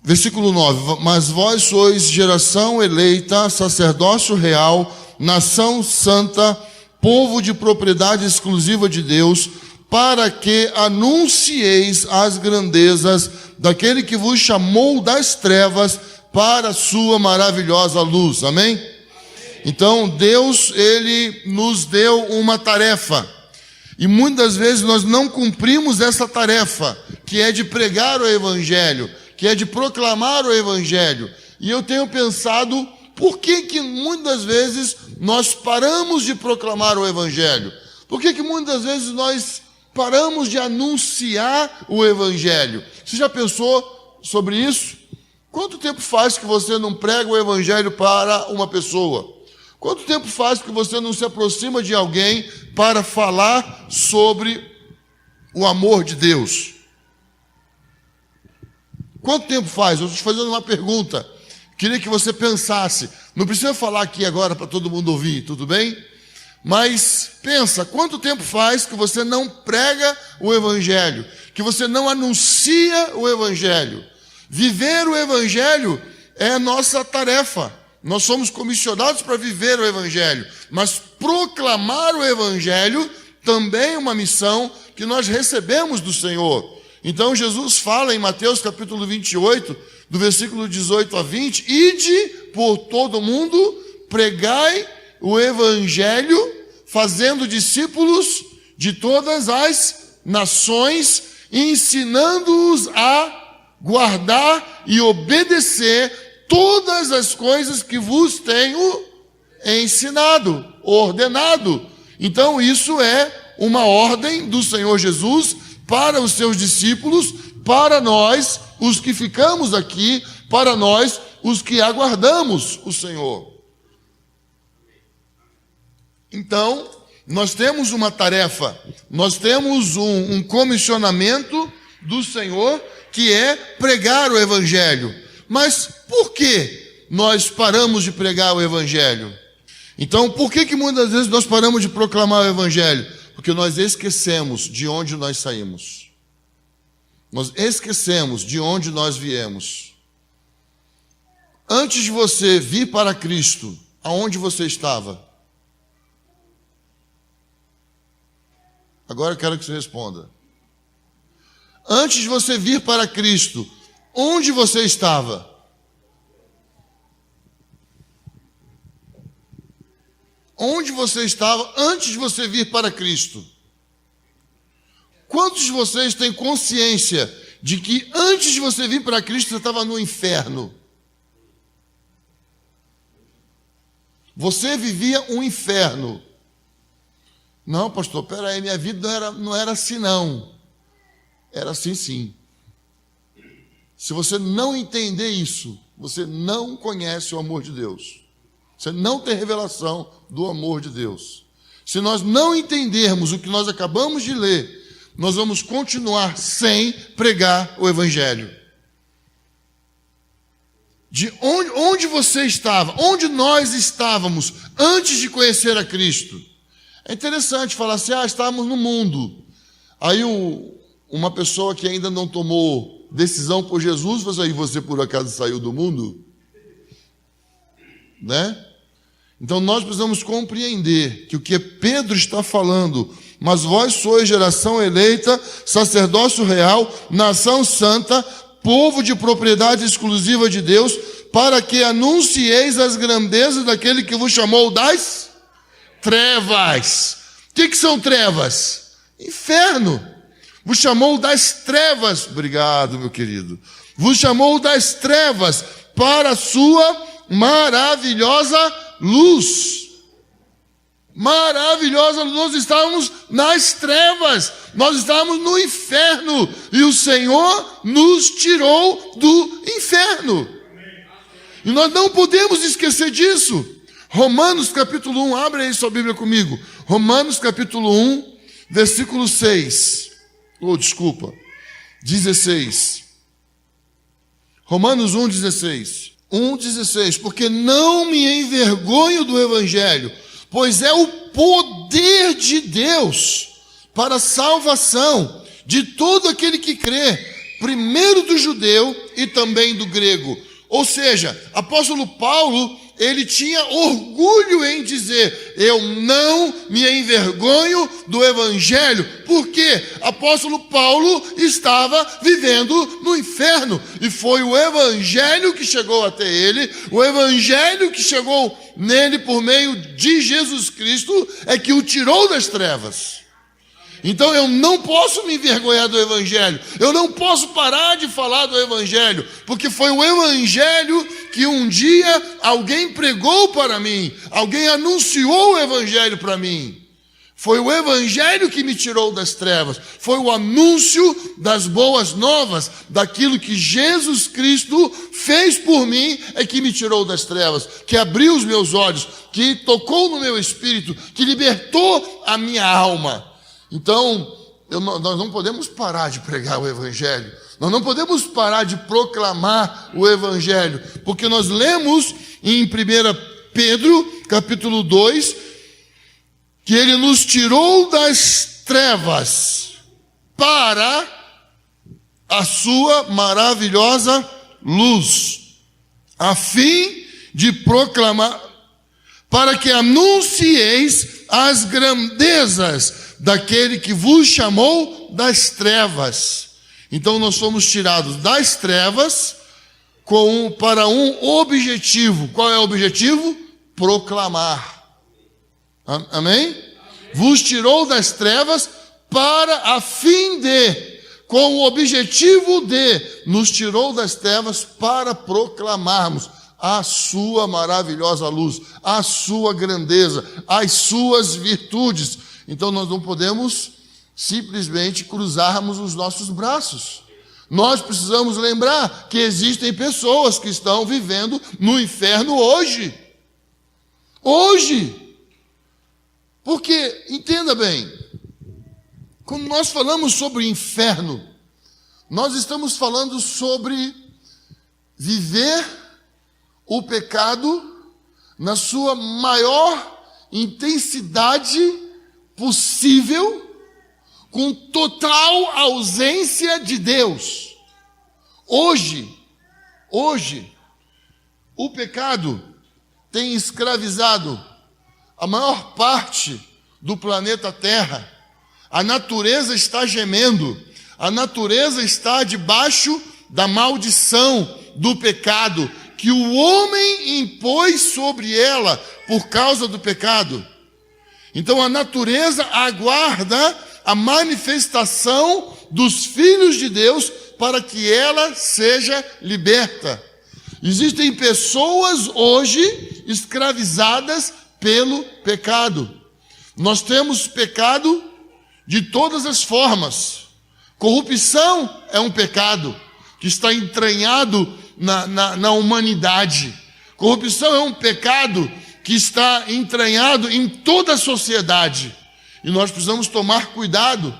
Versículo 9: mas vós sois geração eleita, sacerdócio real, nação santa, povo de propriedade exclusiva de Deus, para que anuncieis as grandezas daquele que vos chamou das trevas para a sua maravilhosa luz. Amém? Então Deus, Ele nos deu uma tarefa, e muitas vezes nós não cumprimos essa tarefa, que é de pregar o Evangelho, que é de proclamar o Evangelho. E eu tenho pensado, por que muitas vezes nós paramos de proclamar o Evangelho? Por que muitas vezes nós paramos de anunciar o Evangelho? Você já pensou sobre isso? Quanto tempo faz que você não prega o Evangelho para uma pessoa? Quanto tempo faz que você não se aproxima de alguém para falar sobre o amor de Deus? Quanto tempo faz? Eu estou te fazendo uma pergunta. Queria que você pensasse. Não precisa falar aqui agora para todo mundo ouvir, tudo bem? Mas pensa, quanto tempo faz que você não prega o Evangelho? Que você não anuncia o Evangelho? Viver o Evangelho é a nossa tarefa. Nós somos comissionados para viver o Evangelho, mas proclamar o Evangelho também é uma missão que nós recebemos do Senhor. Então Jesus fala em Mateus capítulo 28, do versículo 18 a 20, ide por todo mundo, pregai o Evangelho, fazendo discípulos de todas as nações, ensinando-os a guardar e obedecer todas as coisas que vos tenho ensinado, ordenado. Então isso é uma ordem do Senhor Jesus para os seus discípulos, para nós, os que ficamos aqui, para nós, os que aguardamos o Senhor. Então, nós temos uma tarefa, nós temos um comissionamento do Senhor, que é pregar o Evangelho. Mas por que nós paramos de pregar o Evangelho? Então, por que muitas vezes nós paramos de proclamar o Evangelho? Porque nós esquecemos de onde nós saímos. Nós esquecemos de onde nós viemos. Antes de você vir para Cristo, aonde você estava? Agora eu quero que você responda. Antes de você vir para Cristo, onde você estava? Onde você estava antes de você vir para Cristo? Quantos de vocês têm consciência de que antes de você vir para Cristo você estava no inferno? Você vivia um inferno. Não, pastor, peraí, minha vida não era assim não. Era assim sim. Se você não entender isso, você não conhece o amor de Deus. Você não tem revelação do amor de Deus. Se nós não entendermos o que nós acabamos de ler, nós vamos continuar sem pregar o Evangelho. De onde você estava, onde nós estávamos antes de conhecer a Cristo. É interessante falar assim, estávamos no mundo. Aí uma pessoa que ainda não tomou decisão por Jesus, mas aí você por acaso saiu do mundo? Né? Então nós precisamos compreender que o que Pedro está falando, mas vós sois geração eleita, sacerdócio real, nação santa, povo de propriedade exclusiva de Deus, para que anuncieis as grandezas daquele que vos chamou das trevas. O que são trevas? Inferno. Vos chamou das trevas, obrigado meu querido, vos chamou das trevas para a sua maravilhosa luz. Maravilhosa, nós estávamos nas trevas, nós estávamos no inferno, e o Senhor nos tirou do inferno. E nós não podemos esquecer disso. Romanos capítulo 1, abre aí sua Bíblia comigo. Romanos capítulo 1, versículo 6. 16. Romanos 1:16. 1:16. Porque não me envergonho do Evangelho, pois é o poder de Deus para a salvação de todo aquele que crê, primeiro do judeu e também do grego. Ou seja, apóstolo Paulo, ele tinha orgulho em dizer: eu não me envergonho do evangelho, porque apóstolo Paulo estava vivendo no inferno, e foi o evangelho que chegou até ele, o evangelho que chegou nele por meio de Jesus Cristo, é que o tirou das trevas. Então eu não posso me envergonhar do evangelho, eu não posso parar de falar do evangelho, porque foi o evangelho que um dia alguém pregou para mim, alguém anunciou o evangelho para mim. Foi o evangelho que me tirou das trevas, foi o anúncio das boas novas, daquilo que Jesus Cristo fez por mim, é que me tirou das trevas, que abriu os meus olhos, que tocou no meu espírito, que libertou a minha alma. Então, nós não podemos parar de pregar o evangelho, nós não podemos parar de proclamar o evangelho, porque nós lemos em 1 Pedro, capítulo 2, que ele nos tirou das trevas para a sua maravilhosa luz, a fim de proclamar, para que anuncieis as grandezas daquele que vos chamou das trevas. Então nós fomos tirados das trevas para um objetivo. Qual é o objetivo? Proclamar. Amém? Vos tirou das trevas para a fim de, com o objetivo de, nos tirou das trevas para proclamarmos a sua maravilhosa luz, a sua grandeza, as suas virtudes. Então nós não podemos simplesmente cruzarmos os nossos braços. Nós precisamos lembrar que existem pessoas que estão vivendo no inferno hoje. Hoje. Porque, entenda bem, quando nós falamos sobre inferno, nós estamos falando sobre viver o pecado na sua maior intensidade possível, com total ausência de Deus. Hoje, o pecado tem escravizado a maior parte do planeta Terra. A natureza está gemendo, a natureza está debaixo da maldição do pecado que o homem impôs sobre ela por causa do pecado. Então a natureza aguarda a manifestação dos filhos de Deus para que ela seja liberta. Existem pessoas hoje escravizadas pelo pecado. Nós temos pecado de todas as formas. Corrupção é um pecado que está entranhado na humanidade. Corrupção é um pecado que está entranhado em toda a sociedade. E nós precisamos tomar cuidado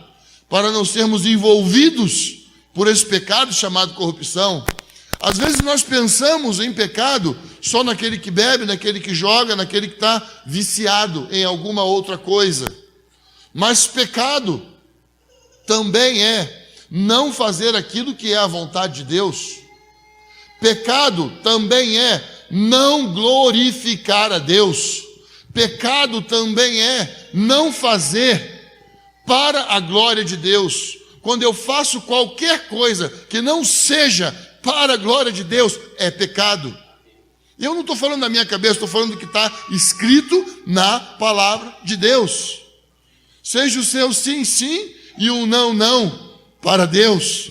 para não sermos envolvidos por esse pecado chamado corrupção. Às vezes nós pensamos em pecado só naquele que bebe, naquele que joga, naquele que está viciado em alguma outra coisa. Mas pecado também é não fazer aquilo que é a vontade de Deus. Pecado também é não glorificar a Deus. Pecado também é não fazer para a glória de Deus. Quando eu faço qualquer coisa que não seja para a glória de Deus, é pecado. E eu não estou falando da minha cabeça, estou falando do que está escrito na palavra de Deus. Seja o seu sim, sim e o não, não para Deus.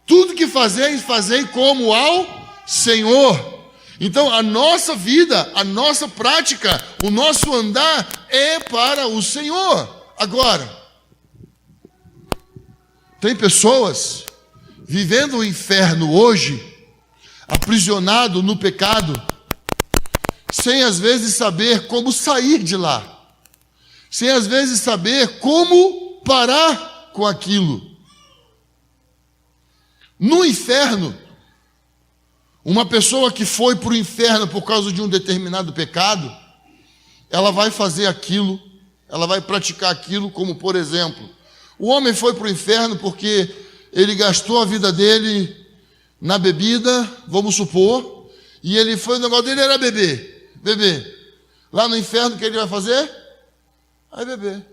Tudo que fazeis, fazei como ao Senhor. Então a nossa vida, a nossa prática, o nosso andar é para o Senhor. Agora, tem pessoas vivendo o inferno hoje, aprisionado no pecado, sem às vezes saber como sair de lá, sem às vezes saber como parar com aquilo. No inferno, uma pessoa que foi para o inferno por causa de um determinado pecado, ela vai fazer aquilo, ela vai praticar aquilo, como por exemplo, o homem foi para o inferno porque ele gastou a vida dele na bebida, vamos supor, e ele foi, o negócio dele era beber. Lá no inferno, o que ele vai fazer? Vai beber.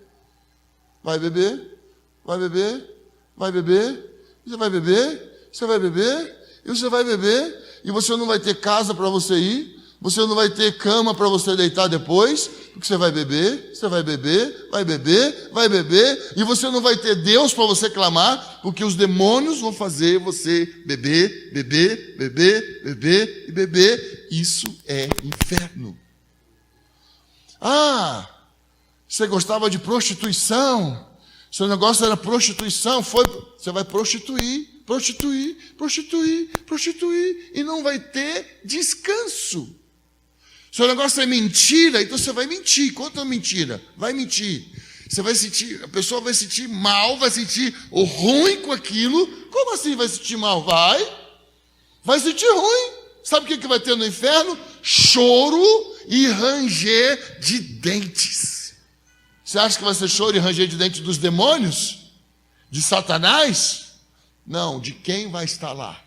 Vai beber, vai beber, vai beber, você vai beber, você vai beber, e você vai beber, e você não vai ter casa para você ir, você não vai ter cama para você deitar depois, porque você vai beber, você vai beber, vai beber, vai beber, e você não vai ter Deus para você clamar, porque os demônios vão fazer você beber, beber, beber, beber e beber. Isso é inferno. Ah, você gostava de prostituição, seu negócio era prostituição, você vai prostituir, e não vai ter descanso. Seu negócio é mentira, então você vai mentir. Conta uma mentira, vai mentir. Você vai sentir, a pessoa vai sentir mal, vai sentir o ruim com aquilo. Como assim vai sentir mal? Vai sentir ruim. Sabe o que vai ter no inferno? Choro e ranger de dentes. Você acha que vai ser choro e ranger de dentes dos demônios? De Satanás? Não, de quem vai estar lá.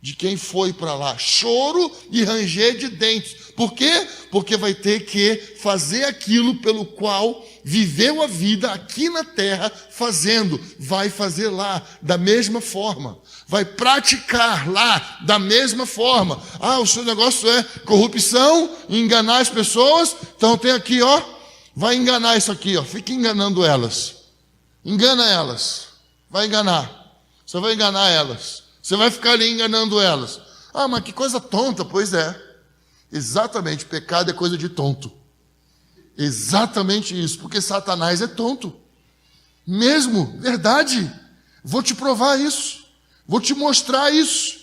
De quem foi para lá. Choro e ranger de dentes. Por quê? Porque vai ter que fazer aquilo pelo qual viveu a vida aqui na terra fazendo. Vai fazer lá da mesma forma. Vai praticar lá da mesma forma. Ah, o seu negócio é corrupção, enganar as pessoas. Então tem aqui, ó. Vai enganar isso aqui, ó. Fica enganando elas. Engana elas. Vai enganar. Você vai enganar elas. Você vai ficar ali enganando elas. Ah, mas que coisa tonta. Pois é. Exatamente. Pecado é coisa de tonto. Exatamente isso. Porque Satanás é tonto. Mesmo. Verdade. Vou te provar isso. Vou te mostrar isso.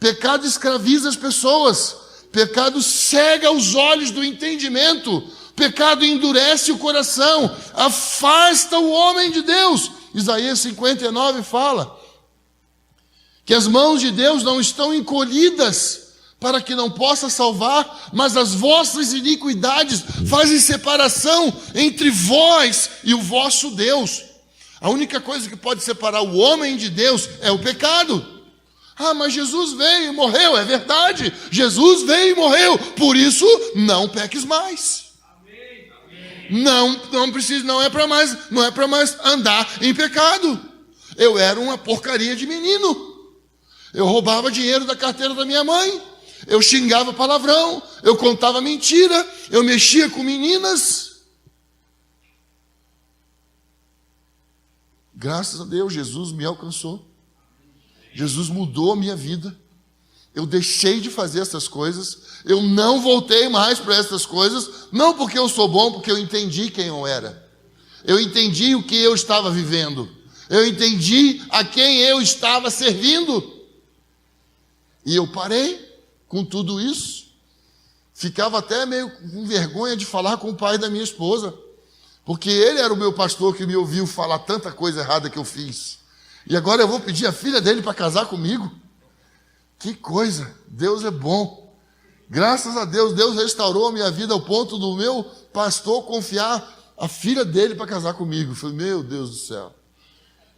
Pecado escraviza as pessoas. Pecado cega os olhos do entendimento. Pecado endurece o coração. Afasta o homem de Deus. Isaías 59 fala que as mãos de Deus não estão encolhidas para que não possa salvar, mas as vossas iniquidades fazem separação entre vós e o vosso Deus. A única coisa que pode separar o homem de Deus é o pecado. Ah, mas Jesus veio e morreu. É verdade, Jesus veio e morreu. Por isso, não peques mais. Não precisa, não é para mais andar em pecado. Eu era uma porcaria de menino. Eu roubava dinheiro da carteira da minha mãe. Eu xingava palavrão. Eu contava mentira. Eu mexia com meninas. Graças a Deus, Jesus me alcançou. Jesus mudou a minha vida. Eu deixei de fazer essas coisas. Eu não voltei mais para essas coisas. Não porque eu sou bom, porque eu entendi quem eu era. Eu entendi o que eu estava vivendo. Eu entendi a quem eu estava servindo. E eu parei com tudo isso. Ficava até meio com vergonha de falar com o pai da minha esposa. Porque ele era o meu pastor que me ouviu falar tanta coisa errada que eu fiz. E agora eu vou pedir a filha dele para casar comigo? Que coisa! Deus é bom. Graças a Deus, Deus restaurou a minha vida ao ponto do meu pastor confiar a filha dele para casar comigo. Eu falei, meu Deus do céu.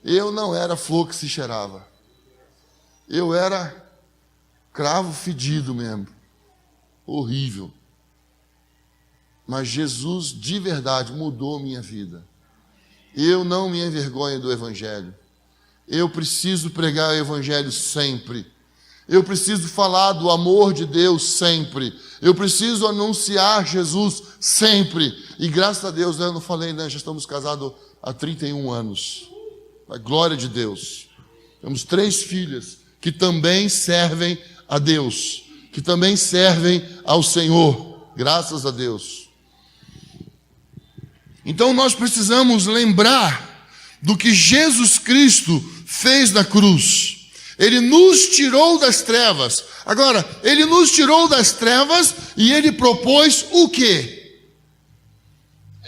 Eu não era flor que se cheirava. Eu era cravo fedido mesmo. Horrível. Mas Jesus, de verdade, mudou a minha vida. Eu não me envergonho do Evangelho. Eu preciso pregar o Evangelho sempre. Eu preciso falar do amor de Deus sempre. Eu preciso anunciar Jesus sempre. E graças a Deus, eu não falei, né? Já estamos casados há 31 anos. A glória de Deus. Temos 3 filhas que também servem a Deus. Que também servem ao Senhor. Graças a Deus. Então nós precisamos lembrar do que Jesus Cristo fez na cruz. Ele nos tirou das trevas. Agora, ele nos tirou das trevas e ele propôs o quê?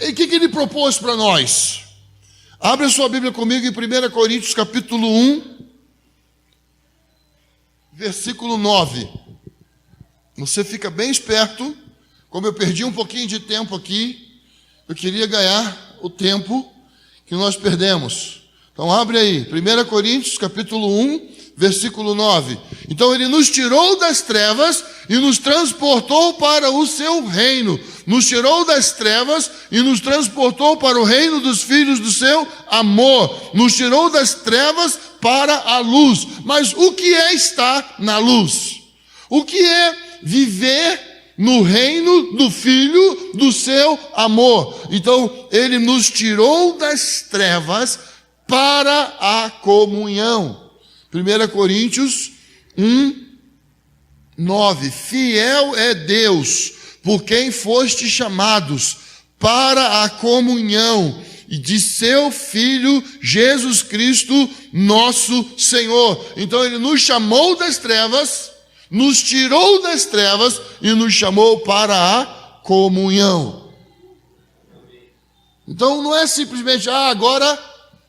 E o que ele propôs para nós? Abre a sua Bíblia comigo em 1 Coríntios capítulo 1, versículo 9. Você fica bem esperto. Como eu perdi um pouquinho de tempo aqui, eu queria ganhar o tempo que nós perdemos. Então abre aí, 1 Coríntios capítulo 1, versículo 9. Então ele nos tirou das trevas e nos transportou para o seu reino. Nos tirou das trevas e nos transportou para o reino dos filhos do seu amor. Nos tirou das trevas para a luz. Mas o que é estar na luz? O que é viver no reino do Filho do seu amor? Então, ele nos tirou das trevas para a comunhão. 1 Coríntios 1, 9. Fiel é Deus, por quem foste chamados para a comunhão e de seu Filho Jesus Cristo, nosso Senhor. Então, ele nos chamou das trevas, nos tirou das trevas e nos chamou para a comunhão. Então não é simplesmente, agora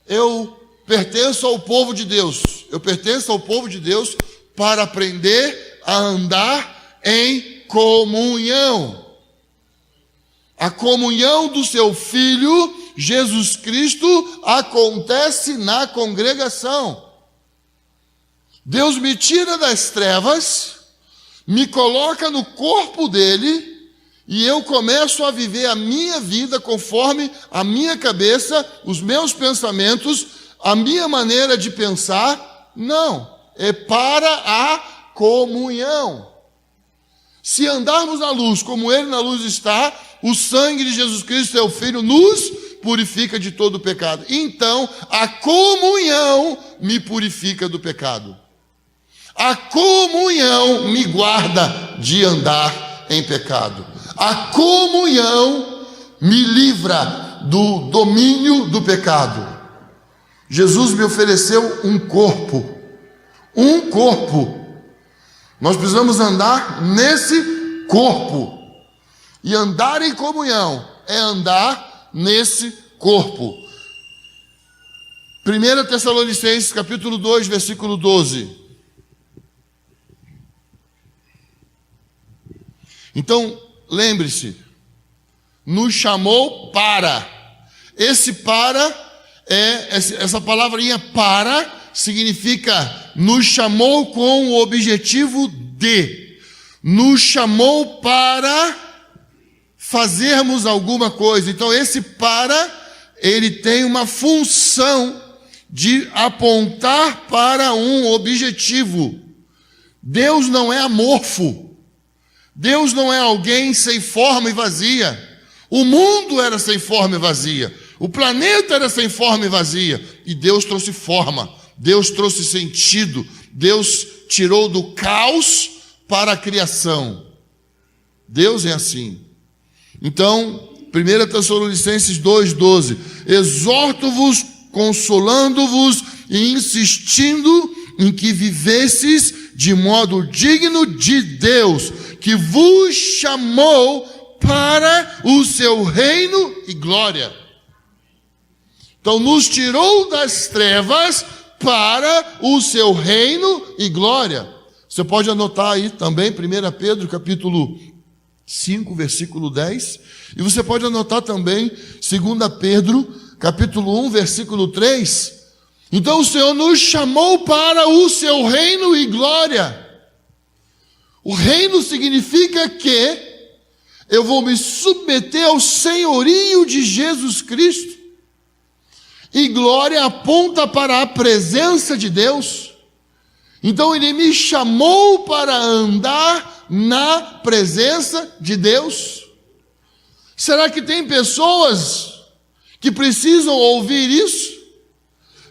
eu pertenço ao povo de Deus. Eu pertenço ao povo de Deus para aprender a andar em comunhão. A comunhão do seu Filho, Jesus Cristo, acontece na congregação. Deus me tira das trevas, me coloca no corpo dele, e eu começo a viver a minha vida conforme a minha cabeça, os meus pensamentos, a minha maneira de pensar. Não, é para a comunhão. Se andarmos na luz como ele na luz está, o sangue de Jesus Cristo, seu Filho, nos purifica de todo o pecado. Então, a comunhão me purifica do pecado. A comunhão me guarda de andar em pecado. A comunhão me livra do domínio do pecado. Jesus me ofereceu um corpo. Um corpo. Nós precisamos andar nesse corpo. E andar em comunhão é andar nesse corpo. 1 Tessalonicenses capítulo 2, versículo 12. Então, lembre-se, nos chamou para. Esse para, essa palavrinha para, significa nos chamou com o objetivo de. Nos chamou para fazermos alguma coisa. Então, esse para, ele tem uma função de apontar para um objetivo. Deus não é amorfo. Deus não é alguém sem forma e vazia. O mundo era sem forma e vazia. O planeta era sem forma e vazia. E Deus trouxe forma. Deus trouxe sentido. Deus tirou do caos para a criação. Deus é assim. Então, 1 Tessalonicenses 2,12. Exorto-vos, consolando-vos e insistindo em que vivesses de modo digno de Deus, que vos chamou para o seu reino e glória. Então, nos tirou das trevas para o seu reino e glória. Você pode anotar aí também, 1 Pedro, capítulo 5, versículo 10. E você pode anotar também, 2 Pedro, capítulo 1, versículo 3. Então, o Senhor nos chamou para o seu reino e glória. O reino significa que eu vou me submeter ao senhorio de Jesus Cristo. E glória aponta para a presença de Deus. Então ele me chamou para andar na presença de Deus. Será que tem pessoas que precisam ouvir isso?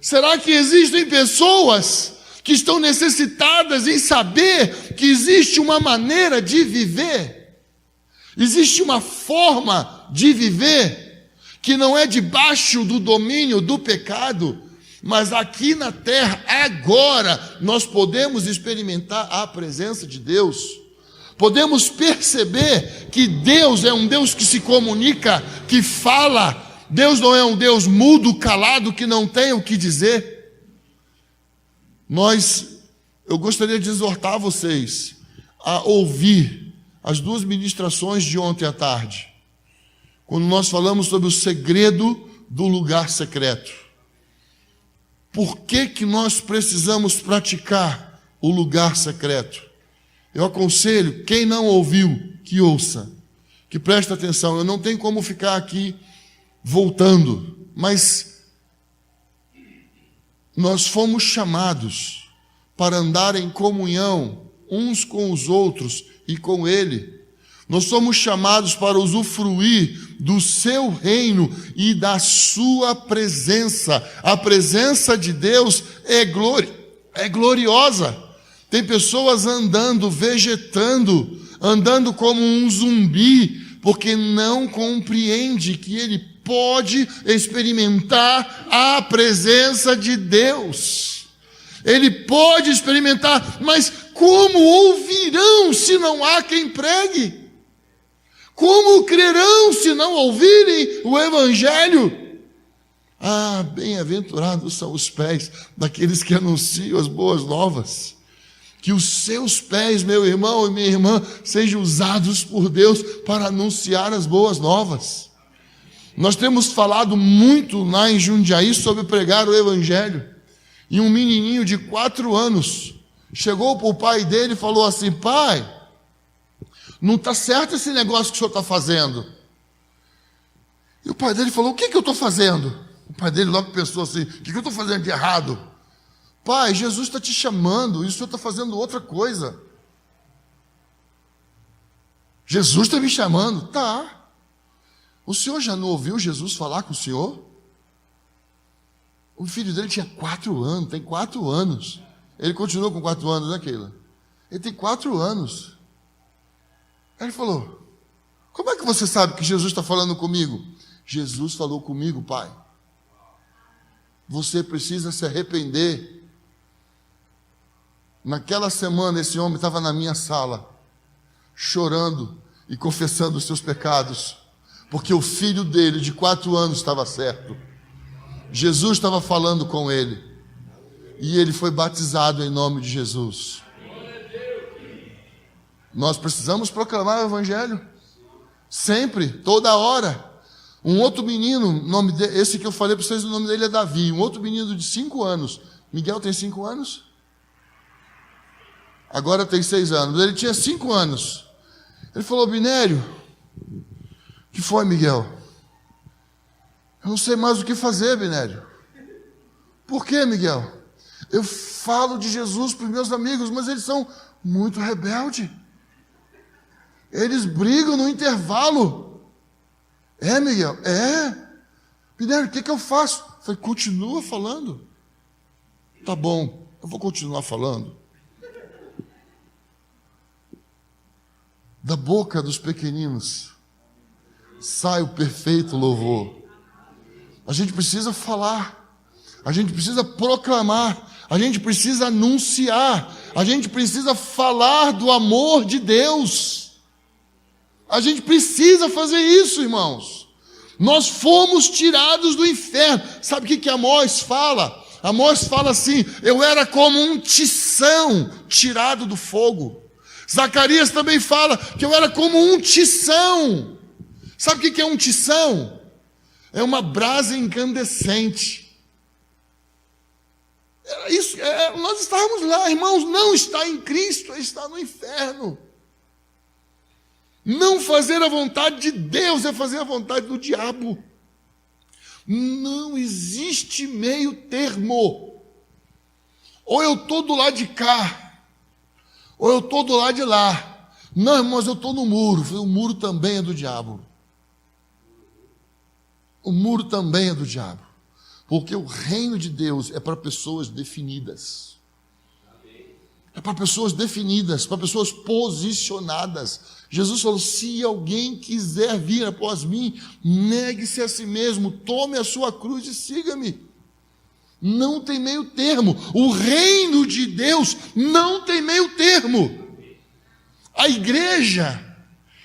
Será que existem pessoas que estão necessitadas em saber que existe uma maneira de viver? Existe uma forma de viver que não é debaixo do domínio do pecado, mas aqui na terra, agora, nós podemos experimentar a presença de Deus. Podemos perceber que Deus é um Deus que se comunica, que fala. Deus não é um Deus mudo, calado, que não tem o que dizer. Eu gostaria de exortar vocês a ouvir as duas ministrações de ontem à tarde, quando nós falamos sobre o segredo do lugar secreto. Por que nós precisamos praticar o lugar secreto? Eu aconselho, quem não ouviu, que ouça, que preste atenção. Eu não tenho como ficar aqui voltando, mas nós fomos chamados para andar em comunhão uns com os outros e com Ele. Nós somos chamados para usufruir do seu reino e da sua presença. A presença de Deus é gloriosa. Tem pessoas andando, vegetando, andando como um zumbi, porque não compreende que ele pode experimentar a presença de Deus. Ele pode experimentar, mas como ouvirão se não há quem pregue? Como crerão se não ouvirem o Evangelho? Ah, bem-aventurados são os pés daqueles que anunciam as boas novas. Que os seus pés, meu irmão e minha irmã, sejam usados por Deus para anunciar as boas novas. Nós temos falado muito lá em Jundiaí sobre pregar o Evangelho. E um menininho de 4 anos chegou para o pai dele e falou assim: pai, não está certo esse negócio que o senhor está fazendo. E o pai dele falou: o que eu estou fazendo? O pai dele logo pensou assim: o que eu estou fazendo de errado? Pai, Jesus está te chamando e o senhor está fazendo outra coisa. Jesus está me chamando? Tá. O senhor já não ouviu Jesus falar com o senhor? O filho dele tinha 4 anos, tem 4 anos. Ele continuou com 4 anos, né, Keila? Ele tem 4 anos. Aí ele falou: como é que você sabe que Jesus está falando comigo? Jesus falou comigo, pai. Você precisa se arrepender. Naquela semana, esse homem estava na minha sala, chorando e confessando os seus pecados, porque o filho dele, de 4 anos, estava certo. Jesus estava falando com ele, e ele foi batizado em nome de Jesus. Nós precisamos proclamar o Evangelho, sempre, toda hora. Um outro menino, esse que eu falei para vocês, o nome dele é Davi, um outro menino de 5 anos. Miguel tem 5 anos? Agora tem 6 anos. Ele tinha 5 anos. Ele falou: Binério, o que foi, Miguel? Eu não sei mais o que fazer, Binério. Por quê, Miguel? Eu falo de Jesus para os meus amigos, mas eles são muito rebeldes. Eles brigam no intervalo. É, Miguel? É. Binério, o que eu faço? Eu falei: continua falando. Tá bom, eu vou continuar falando. Da boca dos pequeninos sai o perfeito louvor. A gente precisa falar, a gente precisa proclamar, a gente precisa anunciar, a gente precisa falar do amor de Deus. A gente precisa fazer isso, irmãos. Nós fomos tirados do inferno. Sabe o que Amós fala? Amós fala assim: eu era como um tição tirado do fogo. Zacarias também fala que eu era como um tição. Sabe o que é um tição? É uma brasa incandescente. Isso, nós estávamos lá, irmãos. Não está em Cristo, está no inferno. Não fazer a vontade de Deus é fazer a vontade do diabo. Não existe meio termo. Ou eu estou do lado de cá, ou eu estou do lado de lá. Não, irmãos, eu estou no muro. O muro também é do diabo. O muro também é do diabo. Porque o reino de Deus é para pessoas definidas. É para pessoas definidas, para pessoas posicionadas. Jesus falou: se alguém quiser vir após mim, negue-se a si mesmo, tome a sua cruz e siga-me. Não tem meio termo. O reino de Deus não tem meio termo. A igreja,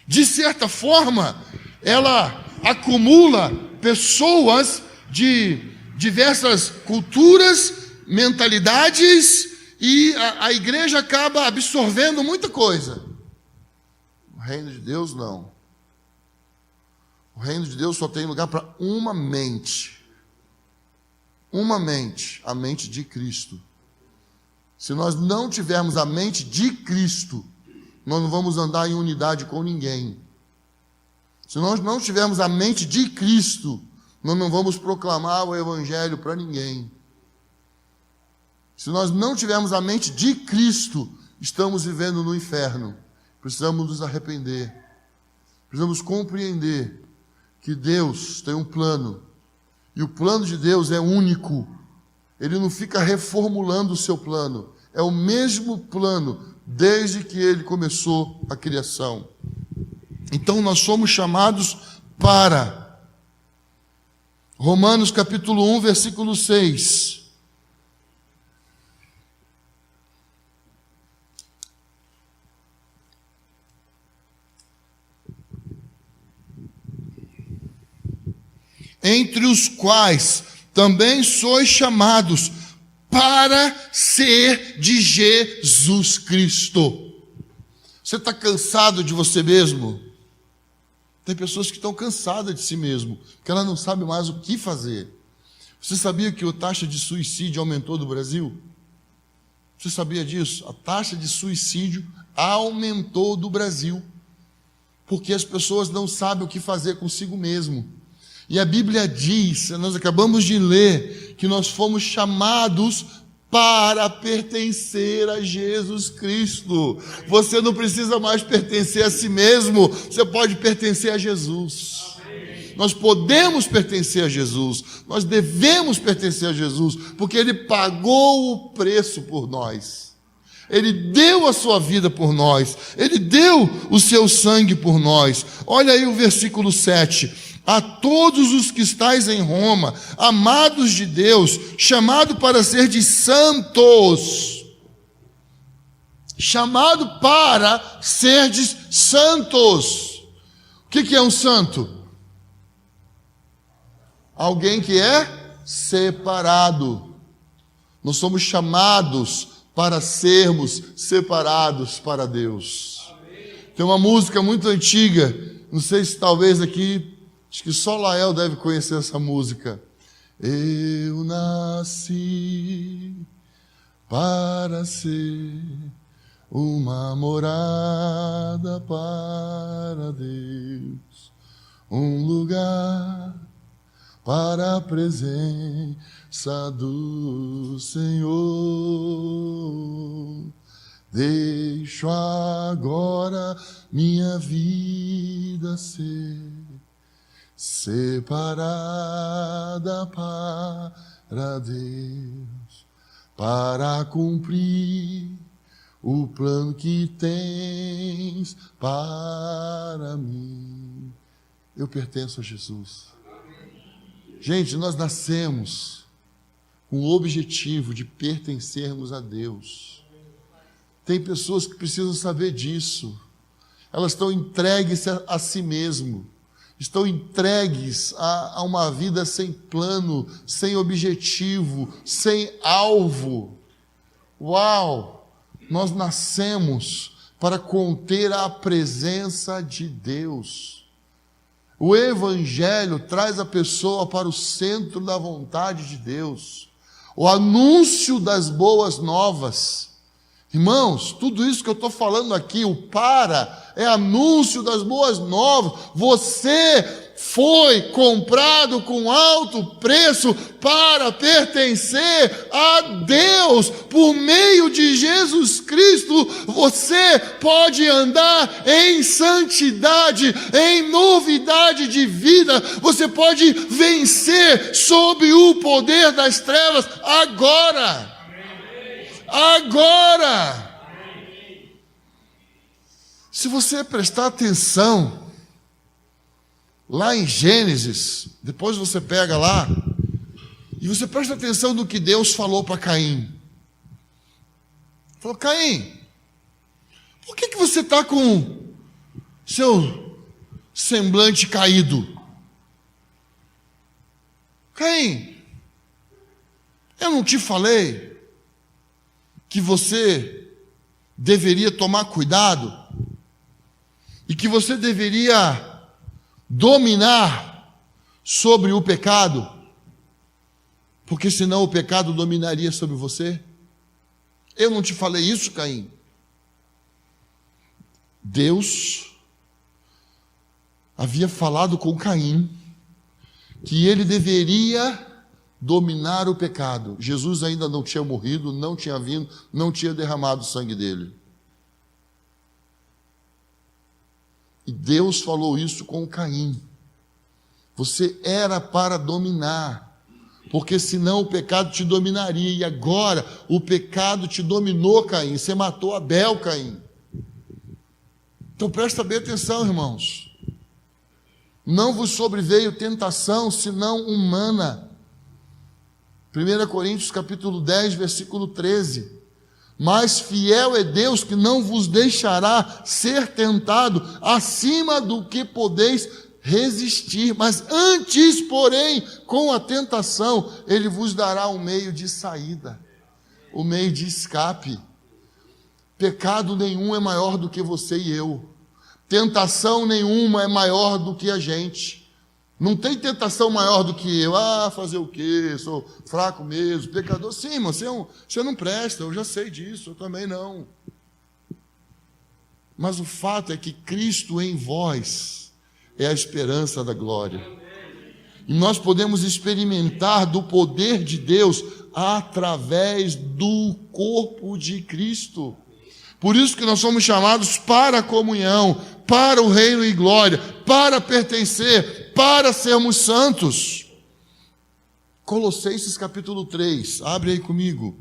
de certa forma, ela acumula pessoas de diversas culturas, mentalidades, e a igreja acaba absorvendo muita coisa. O reino de Deus não. O reino de Deus só tem lugar para uma mente. uma mente, a mente de Cristo. Se nós não tivermos a mente de Cristo, nós não vamos andar em unidade com ninguém. Se nós não tivermos a mente de Cristo, nós não vamos proclamar o Evangelho para ninguém. Se nós não tivermos a mente de Cristo, estamos vivendo no inferno. Precisamos nos arrepender. Precisamos compreender que Deus tem um plano. E o plano de Deus é único. Ele não fica reformulando o seu plano. É o mesmo plano desde que ele começou a criação. Então nós somos chamados para. Romanos capítulo 1, versículo 6. Entre os quais também sois chamados para ser de Jesus Cristo. Você está cansado de você mesmo? Tem pessoas que estão cansadas de si mesmo, porque ela não sabe mais o que fazer. Você sabia que a taxa de suicídio aumentou no Brasil? Você sabia disso? A taxa de suicídio aumentou no Brasil, porque as pessoas não sabem o que fazer consigo mesmo. E a Bíblia diz, nós acabamos de ler, que nós fomos chamados para pertencer a Jesus Cristo. Você não precisa mais pertencer a si mesmo, você pode pertencer a Jesus. Nós podemos pertencer a Jesus, nós devemos pertencer a Jesus, porque Ele pagou o preço por nós. Ele deu a sua vida por nós, Ele deu o seu sangue por nós. Olha aí o versículo 7. A todos os que estáis em Roma, amados de Deus, chamado para ser de santos. Chamado para ser de santos. O que é um santo? Alguém que é separado. Nós somos chamados para sermos separados para Deus. Tem uma música muito antiga, não sei se talvez aqui, acho que só Lael deve conhecer essa música. Eu nasci para ser uma morada para Deus, um lugar para a presença do Senhor. Deixo agora minha vida ser separada para Deus, para cumprir o plano que tens para mim. Eu pertenço a Jesus. Gente, nós nascemos com o objetivo de pertencermos a Deus. Tem pessoas que precisam saber disso. Elas estão entregues a si mesmo. Estão entregues a uma vida sem plano, sem objetivo, sem alvo. Uau! Nós nascemos para conter a presença de Deus. O Evangelho traz a pessoa para o centro da vontade de Deus. O anúncio das boas novas. Irmãos, tudo isso que eu estou falando aqui, o para, é anúncio das boas novas. Você foi comprado com alto preço para pertencer a Deus. Por meio de Jesus Cristo, você pode andar em santidade, em novidade de vida. Você pode vencer sob o poder das trevas agora. Agora, se você prestar atenção, lá em Gênesis, depois você pega lá, e você presta atenção no que Deus falou para Caim. Falou: Caim, por que você está com seu semblante caído? Caim, eu não te falei que você deveria tomar cuidado e que você deveria dominar sobre o pecado? Porque senão o pecado dominaria sobre você. Eu não te falei isso, Caim? Deus havia falado com Caim que ele deveria dominar o pecado. Jesus ainda não tinha morrido, não tinha vindo, não tinha derramado o sangue dele. E Deus falou isso com Caim. Você era para dominar, porque senão o pecado te dominaria. E agora o pecado te dominou, Caim. Você matou Abel, Caim. Então presta bem atenção, irmãos. Não vos sobreveio tentação, senão humana. 1 Coríntios capítulo 10, versículo 13. Mas fiel é Deus, que não vos deixará ser tentado acima do que podeis resistir. Mas antes, porém, com a tentação, Ele vos dará um meio de saída, o meio de escape. Pecado nenhum é maior do que você e eu. Tentação nenhuma é maior do que a gente. Não tem tentação maior do que eu. Fazer o quê? Sou fraco mesmo, pecador. Sim, mas você não presta, eu já sei disso, eu também não. Mas o fato é que Cristo em vós é a esperança da glória. E nós podemos experimentar do poder de Deus através do corpo de Cristo. Por isso que nós somos chamados para a comunhão, para o reino e glória, para pertencer, para sermos santos. Colossenses capítulo 3, abre aí comigo.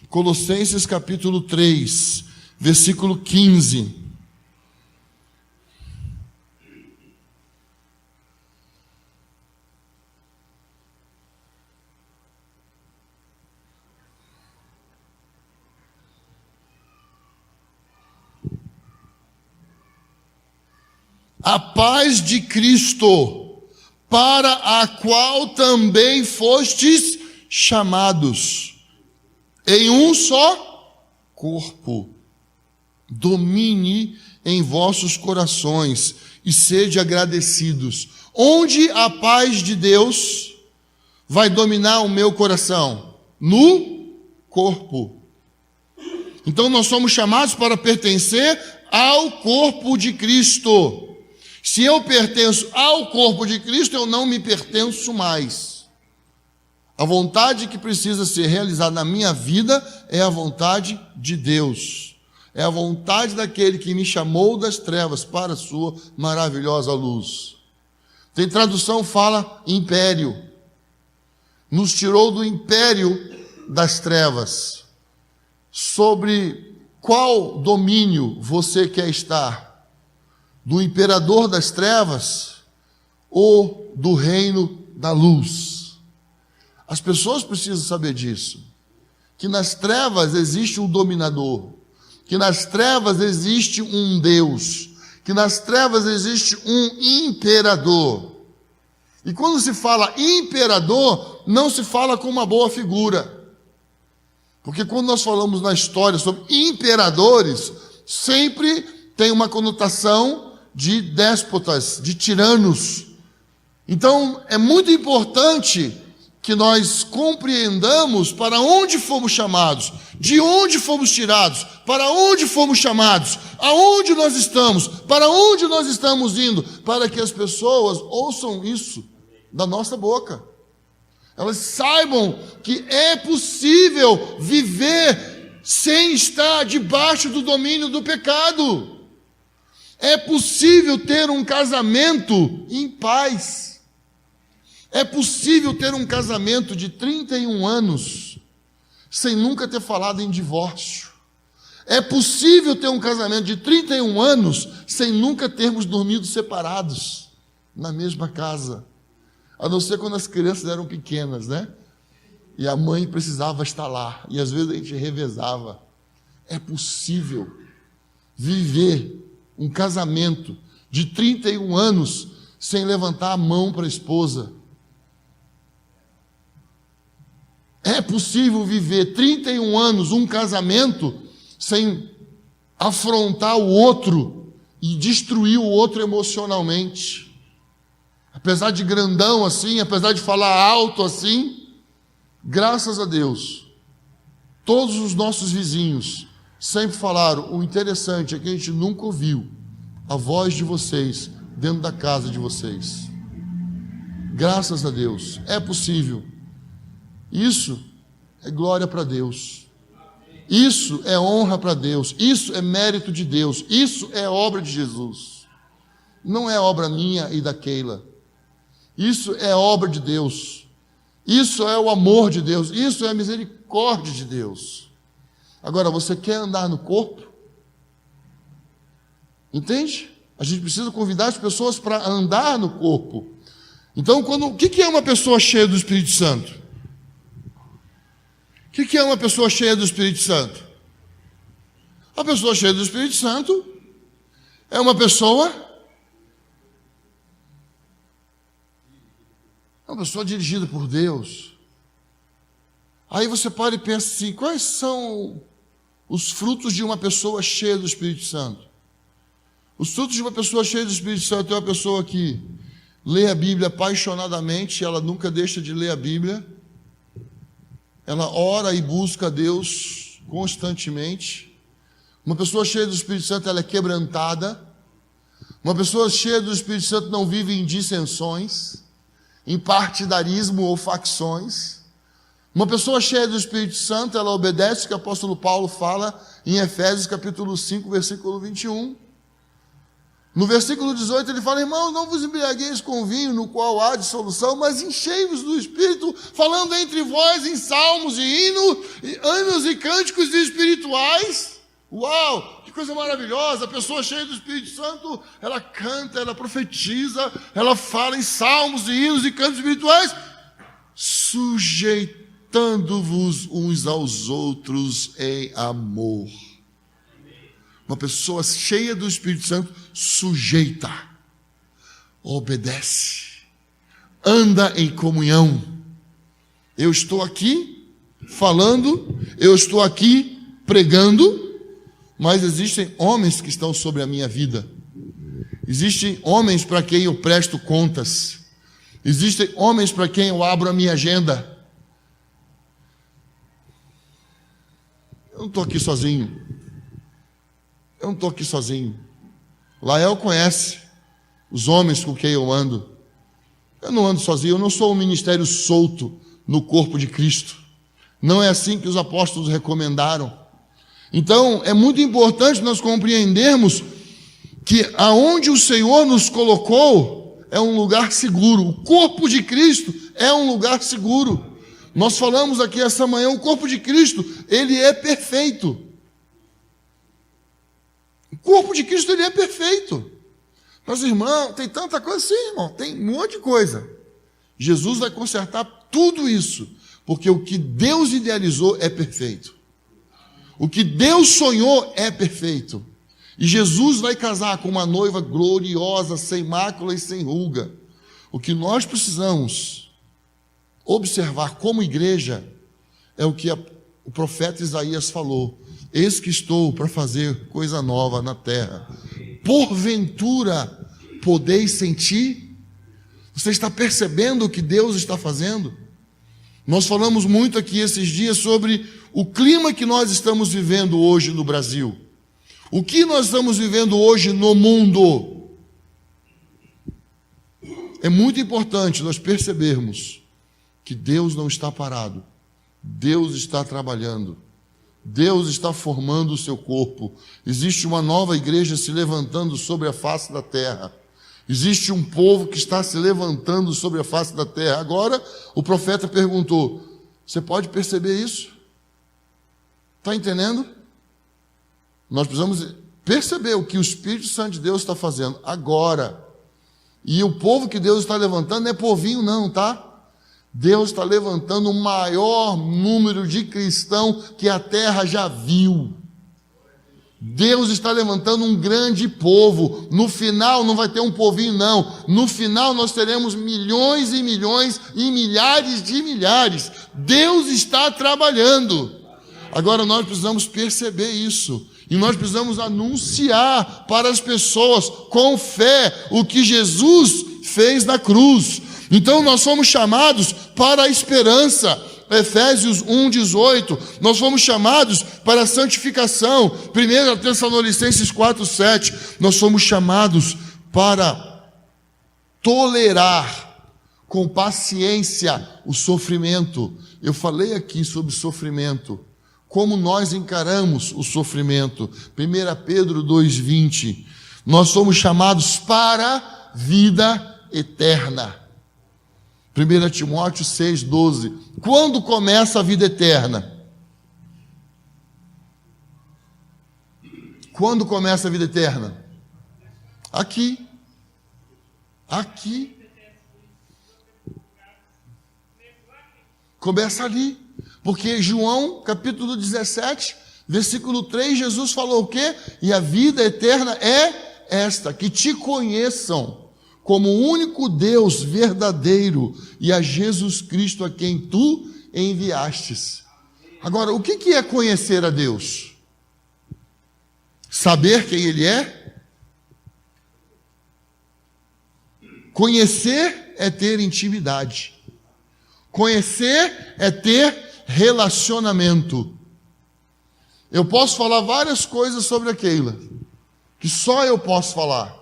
Colossenses capítulo 3, versículo 15. A paz de Cristo, para a qual também fostes chamados, em um só corpo, domine em vossos corações e sede agradecidos. Onde a paz de Deus vai dominar o meu coração? No corpo. Então nós somos chamados para pertencer ao corpo de Cristo. Se eu pertenço ao corpo de Cristo, eu não me pertenço mais. A vontade que precisa ser realizada na minha vida é a vontade de Deus. É a vontade daquele que me chamou das trevas para a sua maravilhosa luz. Tem tradução, fala império. Nos tirou do império das trevas. Sobre qual domínio você quer estar? Do imperador das trevas ou do reino da luz? As pessoas precisam saber disso, que nas trevas existe um dominador, que nas trevas existe um Deus, que nas trevas existe um imperador. E quando se fala imperador, não se fala com uma boa figura, porque quando nós falamos na história sobre imperadores, sempre tem uma conotação de déspotas, de tiranos. Então, é muito importante que nós compreendamos para onde fomos chamados, de onde fomos tirados, para onde fomos chamados, aonde nós estamos, para onde nós estamos indo, para que as pessoas ouçam isso da nossa boca. Elas saibam que é possível viver sem estar debaixo do domínio do pecado. É possível ter um casamento em paz. É possível ter um casamento de 31 anos sem nunca ter falado em divórcio. É possível ter um casamento de 31 anos sem nunca termos dormido separados na mesma casa. A não ser quando as crianças eram pequenas, né? E a mãe precisava estar lá. E às vezes a gente revezava. É possível viver um casamento de 31 anos sem levantar a mão para a esposa. É possível viver 31 anos um casamento sem afrontar o outro e destruir o outro emocionalmente. Apesar de grandão assim, apesar de falar alto assim, Graças a Deus, todos os nossos vizinhos sempre falaram: o interessante é que a gente nunca ouviu a voz de vocês dentro da casa de vocês. Graças a Deus, é possível. Isso é glória para Deus. Isso é honra para Deus. Isso é mérito de Deus. Isso é obra de Jesus. Não é obra minha e da Keila. Isso é obra de Deus. Isso é o amor de Deus. Isso é a misericórdia de Deus. Agora, você quer andar no corpo? Entende? A gente precisa convidar as pessoas para andar no corpo. Então, o que é uma pessoa cheia do Espírito Santo? O que é uma pessoa cheia do Espírito Santo? A pessoa cheia do Espírito Santo é uma pessoa dirigida por Deus. Aí você para e pensa assim: quais são os frutos de uma pessoa cheia do Espírito Santo? Os frutos de uma pessoa cheia do Espírito Santo é uma pessoa que lê a Bíblia apaixonadamente, ela nunca deixa de ler a Bíblia, ela ora e busca a Deus constantemente. Uma pessoa cheia do Espírito Santo, ela é quebrantada. Uma pessoa cheia do Espírito Santo não vive em dissensões, em partidarismo ou facções. Uma pessoa cheia do Espírito Santo, ela obedece o que o apóstolo Paulo fala em Efésios capítulo 5, versículo 21. No versículo 18 ele fala: irmãos, não vos embriagueis com vinho, no qual há dissolução, mas enchei-vos do Espírito, falando entre vós em salmos e hinos e cânticos espirituais. Uau, que coisa maravilhosa! A pessoa cheia do Espírito Santo, ela canta, ela profetiza, ela fala em salmos e hinos e cânticos espirituais, sujeitando-vos uns aos outros em amor. Uma pessoa cheia do Espírito Santo sujeita, obedece, anda em comunhão. Eu estou aqui falando, eu estou aqui pregando, mas existem homens que estão sobre a minha vida. Existem homens para quem eu presto contas. Existem homens para quem eu abro a minha agenda. Eu não estou aqui sozinho. Lael conhece os homens com quem eu ando. Eu não ando sozinho, eu não sou um ministério solto no corpo de Cristo. Não é assim que os apóstolos recomendaram. Então, é muito importante nós compreendermos que aonde o Senhor nos colocou é um lugar seguro. O corpo de Cristo é um lugar seguro. Nós falamos aqui essa manhã, o corpo de Cristo, ele é perfeito. O corpo de Cristo, ele é perfeito. Mas, irmão, tem tanta coisa assim, irmão, tem um monte de coisa. Jesus vai consertar tudo isso, porque o que Deus idealizou é perfeito. O que Deus sonhou é perfeito. E Jesus vai casar com uma noiva gloriosa, sem mácula e sem ruga. O que nós precisamos observar como igreja é o que o profeta Isaías falou: eis que estou para fazer coisa nova na terra. Porventura podeis sentir? Você está percebendo o que Deus está fazendo? Nós falamos muito aqui esses dias sobre o clima que nós estamos vivendo hoje no Brasil. O que nós estamos vivendo hoje no mundo. É muito importante nós percebermos que Deus não está parado. Deus está trabalhando. Deus está formando o seu corpo. Existe uma nova igreja se levantando sobre a face da terra. Existe um povo que está se levantando sobre a face da terra. Agora, o profeta perguntou: você pode perceber isso? Está entendendo? Nós precisamos perceber o que o Espírito Santo de Deus está fazendo agora. E o povo que Deus está levantando não é povinho não, tá? Deus está levantando o maior número de cristãos que a terra já viu. Deus está levantando um grande povo. No final não vai ter um povinho não. No final nós teremos milhões e milhões e milhares de milhares. Deus está trabalhando. Agora nós precisamos perceber isso. E nós precisamos anunciar para as pessoas com fé o que Jesus fez na cruz. Então nós somos chamados para a esperança. Efésios 1:18, nós fomos chamados para a santificação. 1 Tessalonicenses 4:7, nós fomos chamados para tolerar com paciência o sofrimento. Eu falei aqui sobre sofrimento, como nós encaramos o sofrimento. 1 Pedro 2:20, nós somos chamados para vida eterna. 1 Timóteo 6:12, quando começa a vida eterna? Quando começa a vida eterna? Aqui. Aqui. Começa ali. Porque João, capítulo 17, versículo 3, Jesus falou o quê? E a vida eterna é esta, que te conheçam como o único Deus verdadeiro e a Jesus Cristo a quem tu enviastes. Agora, o que é conhecer a Deus? Saber quem Ele é? Conhecer é ter intimidade. Conhecer é ter relacionamento. Eu posso falar várias coisas sobre a Keila, que só eu posso falar.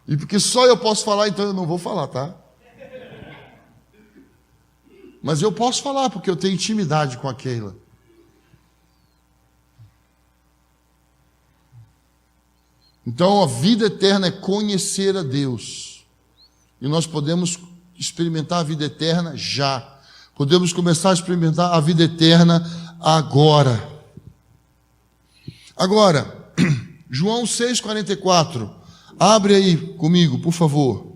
E porque só eu posso falar, então eu não vou falar, tá? Mas eu posso falar, porque eu tenho intimidade com a Keila. Então a vida eterna é conhecer a Deus. E nós podemos experimentar a vida eterna já. Podemos começar a experimentar a vida eterna agora. Agora, João 6,44. Abre aí comigo, por favor.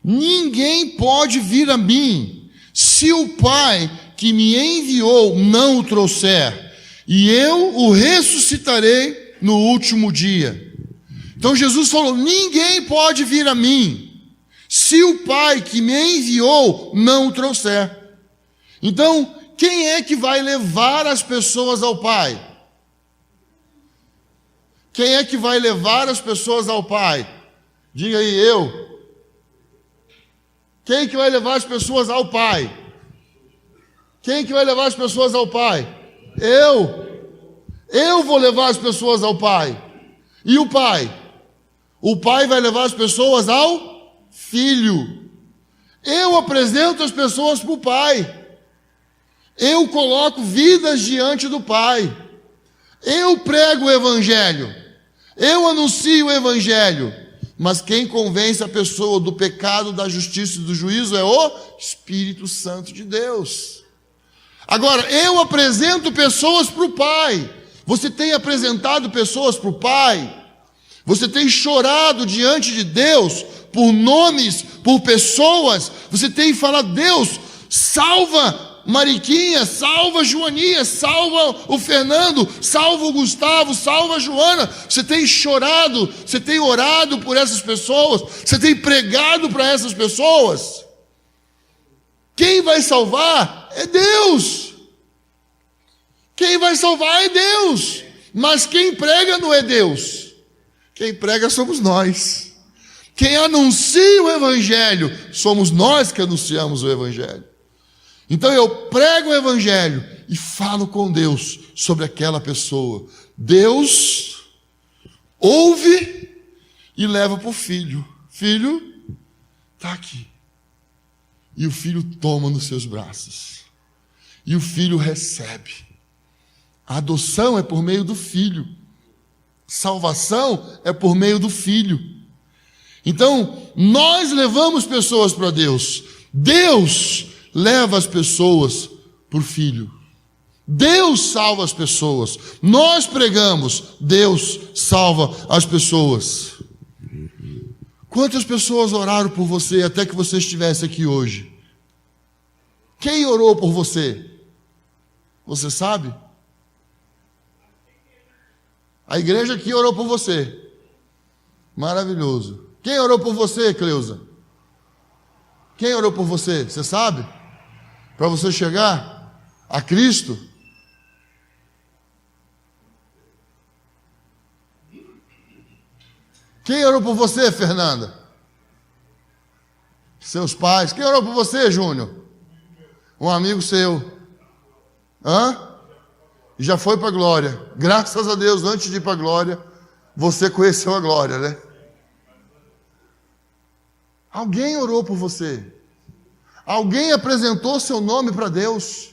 Ninguém pode vir a mim se o Pai que me enviou não o trouxer, e eu o ressuscitarei no último dia. Então Jesus falou: ninguém pode vir a mim se o Pai que me enviou não o trouxer. Então, quem é que vai levar as pessoas ao Pai? Quem é que vai levar as pessoas ao Pai? Diga aí, eu. Quem que vai levar as pessoas ao Pai? Quem que vai levar as pessoas ao Pai? Eu. Eu vou levar as pessoas ao Pai. E o Pai? O Pai vai levar as pessoas ao Filho. Eu apresento as pessoas para o Pai. Eu coloco vidas diante do Pai. Eu prego o Evangelho. Eu anuncio o Evangelho. Mas quem convence a pessoa do pecado, da justiça e do juízo é o Espírito Santo de Deus. Agora, eu apresento pessoas para o Pai. Você tem apresentado pessoas para o Pai? Você tem chorado diante de Deus por nomes, por pessoas? Você tem falado: Deus, salva Mariquinha, salva Joaninha, salva o Fernando, salva o Gustavo, salva a Joana. Você tem chorado, você tem orado por essas pessoas, você tem pregado para essas pessoas. Quem vai salvar é Deus. Quem vai salvar é Deus. Mas quem prega não é Deus. Quem prega somos nós. Quem anuncia o Evangelho somos nós que anunciamos o Evangelho. Então eu prego o Evangelho e falo com Deus sobre aquela pessoa. Deus ouve e leva para o filho. Filho, está aqui. E o filho toma nos seus braços. E o filho recebe. A adoção é por meio do filho. Salvação é por meio do filho. Então, nós levamos pessoas para Deus. Deus leva as pessoas para o Filho. Deus salva as pessoas. Nós pregamos, Deus salva as pessoas. Quantas pessoas oraram por você até que você estivesse aqui hoje? Quem orou por você? Você sabe? A igreja aqui orou por você. Maravilhoso. Quem orou por você, Cleusa? Quem orou por você? Você sabe? Para você chegar a Cristo? Quem orou por você, Fernanda? Seus pais. Quem orou por você, Júnior? Um amigo seu. E já foi para a glória. Graças a Deus, antes de ir para a glória, você conheceu a glória, né? Alguém orou por você. Alguém apresentou seu nome para Deus.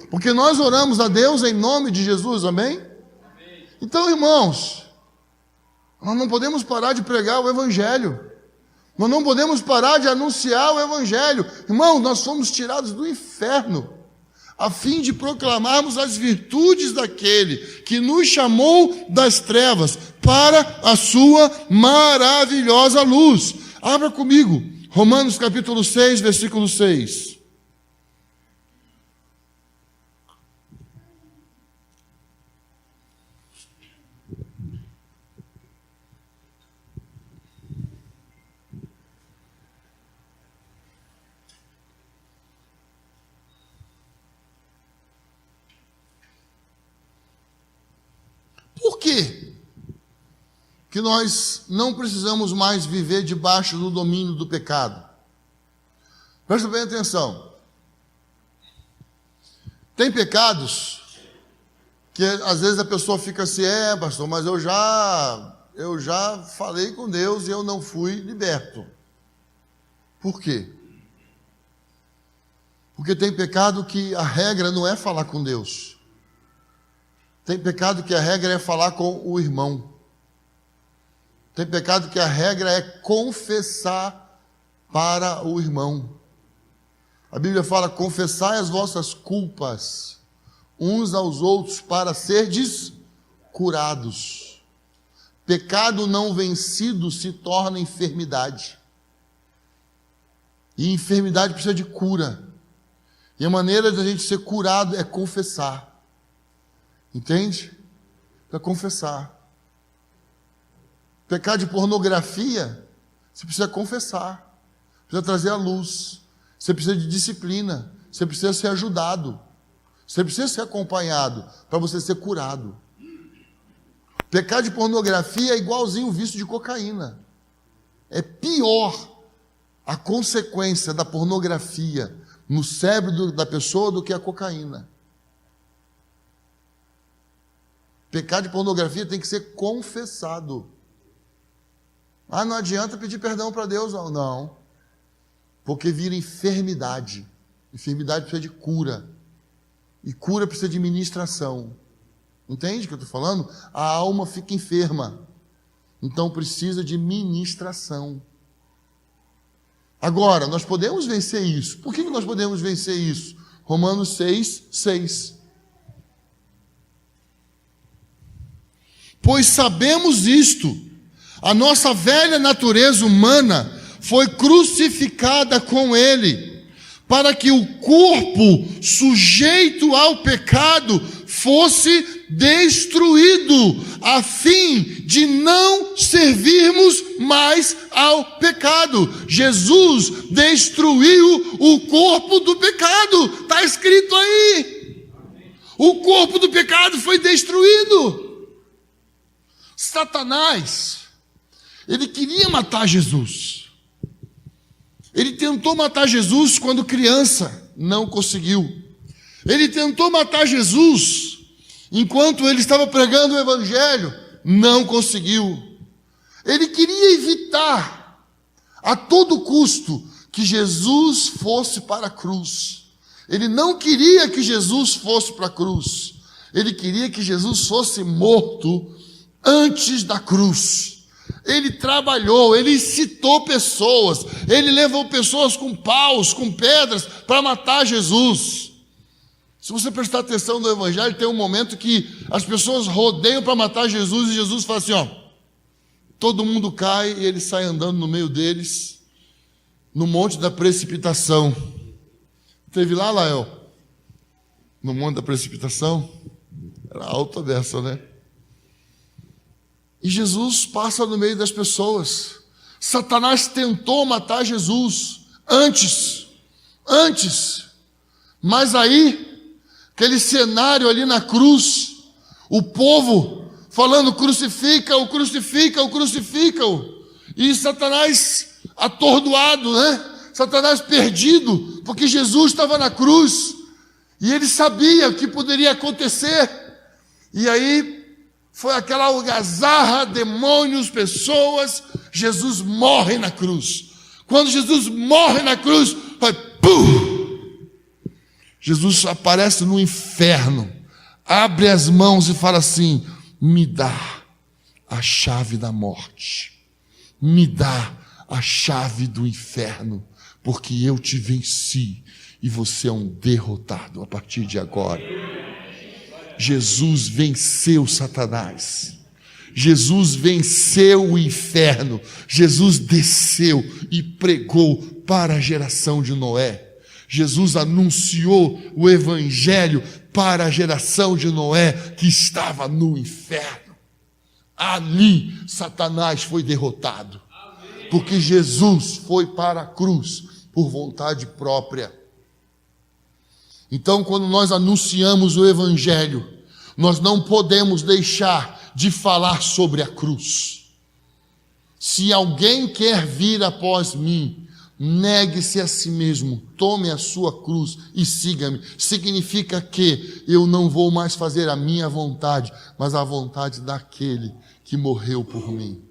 Porque nós oramos a Deus em nome de Jesus, amém? Então, irmãos, nós não podemos parar de pregar o Evangelho. Nós não podemos parar de anunciar o Evangelho. Irmão, nós fomos tirados do inferno a fim de proclamarmos as virtudes daquele que nos chamou das trevas para a sua maravilhosa luz. Abra comigo, Romanos capítulo 6, versículo 6. Por quê que nós não precisamos mais viver debaixo do domínio do pecado? Presta bem atenção. Tem pecados que às vezes a pessoa fica assim, pastor, mas eu já falei com Deus e eu não fui liberto. Por quê? Porque tem pecado que a regra não é falar com Deus. Tem pecado que a regra é falar com o irmão. Tem pecado que a regra é confessar para o irmão. A Bíblia fala, confessai as vossas culpas uns aos outros para serdes curados. Pecado não vencido se torna enfermidade. E enfermidade precisa de cura. E a maneira de a gente ser curado é confessar. Entende? Para confessar. Pecado de pornografia, você precisa confessar. Precisa trazer à luz. Você precisa de disciplina. Você precisa ser ajudado. Você precisa ser acompanhado para você ser curado. Pecado de pornografia é igualzinho o vício de cocaína. É pior a consequência da pornografia no cérebro da pessoa do que a cocaína. Pecado de pornografia tem que ser confessado. Não adianta pedir perdão para Deus, não. Porque vira enfermidade. Enfermidade precisa de cura. E cura precisa de ministração. Entende o que eu estou falando? A alma fica enferma. Então precisa de ministração. Agora, nós podemos vencer isso. Por que nós podemos vencer isso? Romanos 6, 6. Pois sabemos isto, a nossa velha natureza humana foi crucificada com ele, para que o corpo sujeito ao pecado fosse destruído, a fim de não servirmos mais ao pecado. Jesus destruiu o corpo do pecado, está escrito aí. O corpo do pecado foi destruído. Satanás, ele queria matar Jesus. Ele tentou matar Jesus quando criança, não conseguiu. Ele tentou matar Jesus enquanto ele estava pregando o Evangelho, não conseguiu. Ele queria evitar a todo custo que Jesus fosse para a cruz. Ele não queria que Jesus fosse para a cruz. Ele queria que Jesus fosse morto antes da cruz. Ele trabalhou, ele incitou pessoas, ele levou pessoas com paus, com pedras, para matar Jesus. Se você prestar atenção no Evangelho, tem um momento que as pessoas rodeiam para matar Jesus, e Jesus fala assim, todo mundo cai, e ele sai andando no meio deles, no monte da precipitação. Teve lá, Lael? No monte da precipitação? Era alta dessa, né? E Jesus passa no meio das pessoas. Satanás tentou matar Jesus antes. Mas aí, aquele cenário ali na cruz, o povo falando: crucifica-o, crucifica-o, crucifica-o. E Satanás atordoado, né? Satanás perdido, porque Jesus estava na cruz. E ele sabia o que poderia acontecer. E aí foi aquela algazarra, demônios, pessoas. Jesus morre na cruz. Quando Jesus morre na cruz, vai pum! Jesus aparece no inferno, abre as mãos e fala assim: me dá a chave da morte, me dá a chave do inferno, porque eu te venci e você é um derrotado a partir de agora. Jesus venceu Satanás. Jesus venceu o inferno. Jesus desceu e pregou para a geração de Noé. Jesus anunciou o evangelho para a geração de Noé que estava no inferno. Ali Satanás foi derrotado, porque Jesus foi para a cruz por vontade própria. Então, quando nós anunciamos o evangelho, nós não podemos deixar de falar sobre a cruz. Se alguém quer vir após mim, negue-se a si mesmo, tome a sua cruz e siga-me. Significa que eu não vou mais fazer a minha vontade, mas a vontade daquele que morreu por mim.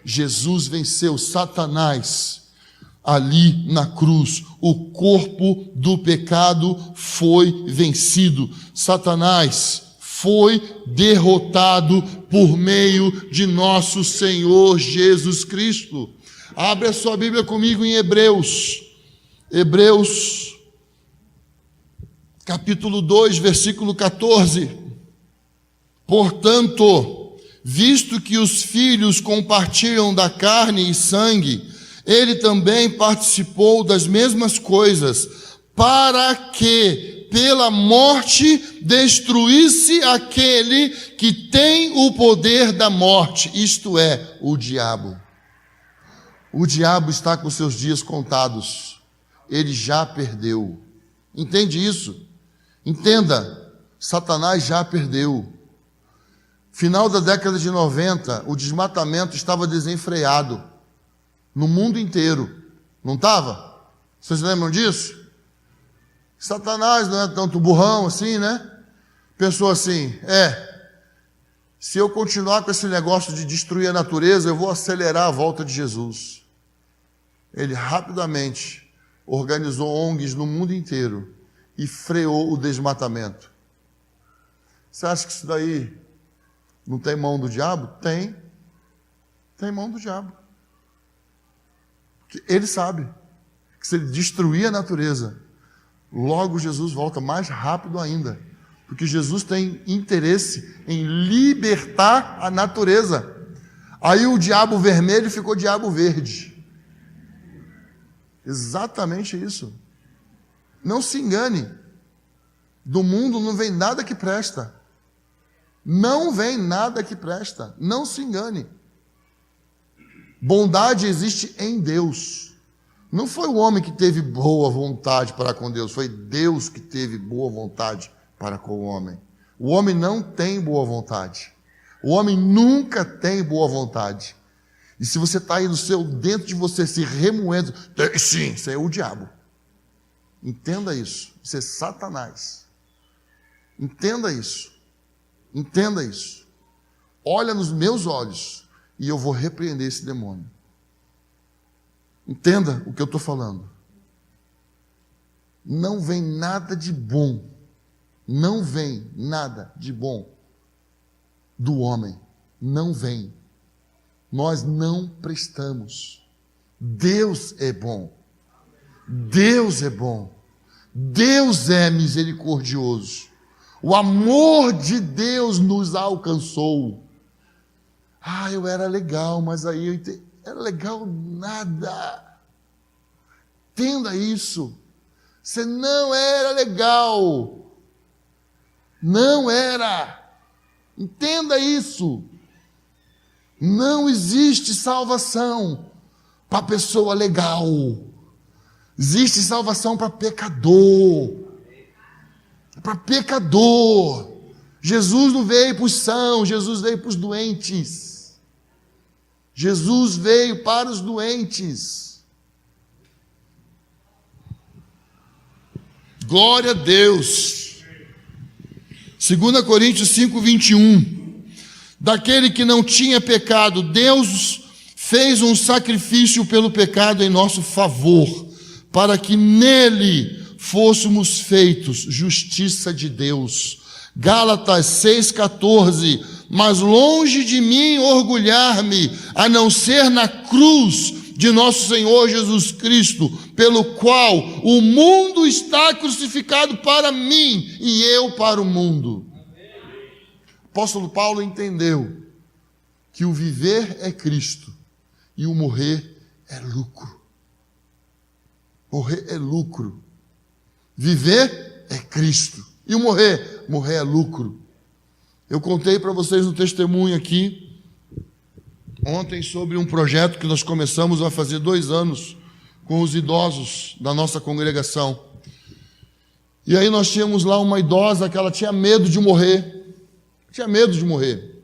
Jesus venceu Satanás ali na cruz. O corpo do pecado foi vencido. Satanás foi derrotado por meio de nosso Senhor Jesus Cristo. Abre a sua Bíblia comigo em Hebreus. Hebreus, capítulo 2, versículo 14. Portanto, visto que os filhos compartilham da carne e sangue, ele também participou das mesmas coisas, para que pela morte destruísse aquele que tem o poder da morte, isto é, o diabo. O diabo está com seus dias contados. Ele já perdeu. Entende isso? Entenda, Satanás já perdeu. Final da década de 90, o desmatamento estava desenfreado no mundo inteiro. Não estava? Vocês lembram disso? Satanás não é tanto burrão assim, né? Pensou assim: se eu continuar com esse negócio de destruir a natureza, eu vou acelerar a volta de Jesus. Ele rapidamente organizou ONGs no mundo inteiro e freou o desmatamento. Você acha que isso daí não tem mão do diabo? Tem. Tem mão do diabo. Porque ele sabe que se ele destruir a natureza, logo Jesus volta mais rápido ainda. Porque Jesus tem interesse em libertar a natureza. Aí o diabo vermelho ficou diabo verde. Exatamente isso. Não se engane. Do mundo não vem nada que presta. Não vem nada que presta. Não se engane. Bondade existe em Deus. Não foi o homem que teve boa vontade para com Deus. Foi Deus que teve boa vontade para com o homem. O homem não tem boa vontade. O homem nunca tem boa vontade. E se você está aí dentro de você se remoendo, sim, isso é o diabo. Entenda isso. Isso é Satanás. Entenda isso. Entenda isso. Olha nos meus olhos e eu vou repreender esse demônio. Entenda o que eu estou falando. Não vem nada de bom. Não vem nada de bom do homem. Não vem. Nós não prestamos. Deus é bom. Deus é bom. Deus é misericordioso. O amor de Deus nos alcançou. Eu era legal, mas aí eu entendi. Era legal nada. Entenda isso. Você não era legal. Não era. Entenda isso. Não existe salvação para pessoa legal. Existe salvação para pecador. Para pecador. Jesus não veio para os sãos, Jesus veio para os doentes. Jesus veio para os doentes. Glória a Deus. 2 Coríntios 5:21. Daquele que não tinha pecado, Deus fez um sacrifício pelo pecado em nosso favor, para que nele fôssemos feitos justiça de Deus. Gálatas 6,14. Mas longe de mim orgulhar-me, a não ser na cruz de nosso Senhor Jesus Cristo, pelo qual o mundo está crucificado para mim e eu para o mundo. O apóstolo Paulo entendeu que o viver é Cristo e o morrer é lucro. Morrer é lucro. Viver é Cristo. E o morrer? Morrer é lucro. Eu contei para vocês um testemunho aqui ontem sobre um projeto que nós começamos a fazer 2 anos com os idosos da nossa congregação. E aí nós tínhamos lá uma idosa que ela tinha medo de morrer. Tinha medo de morrer.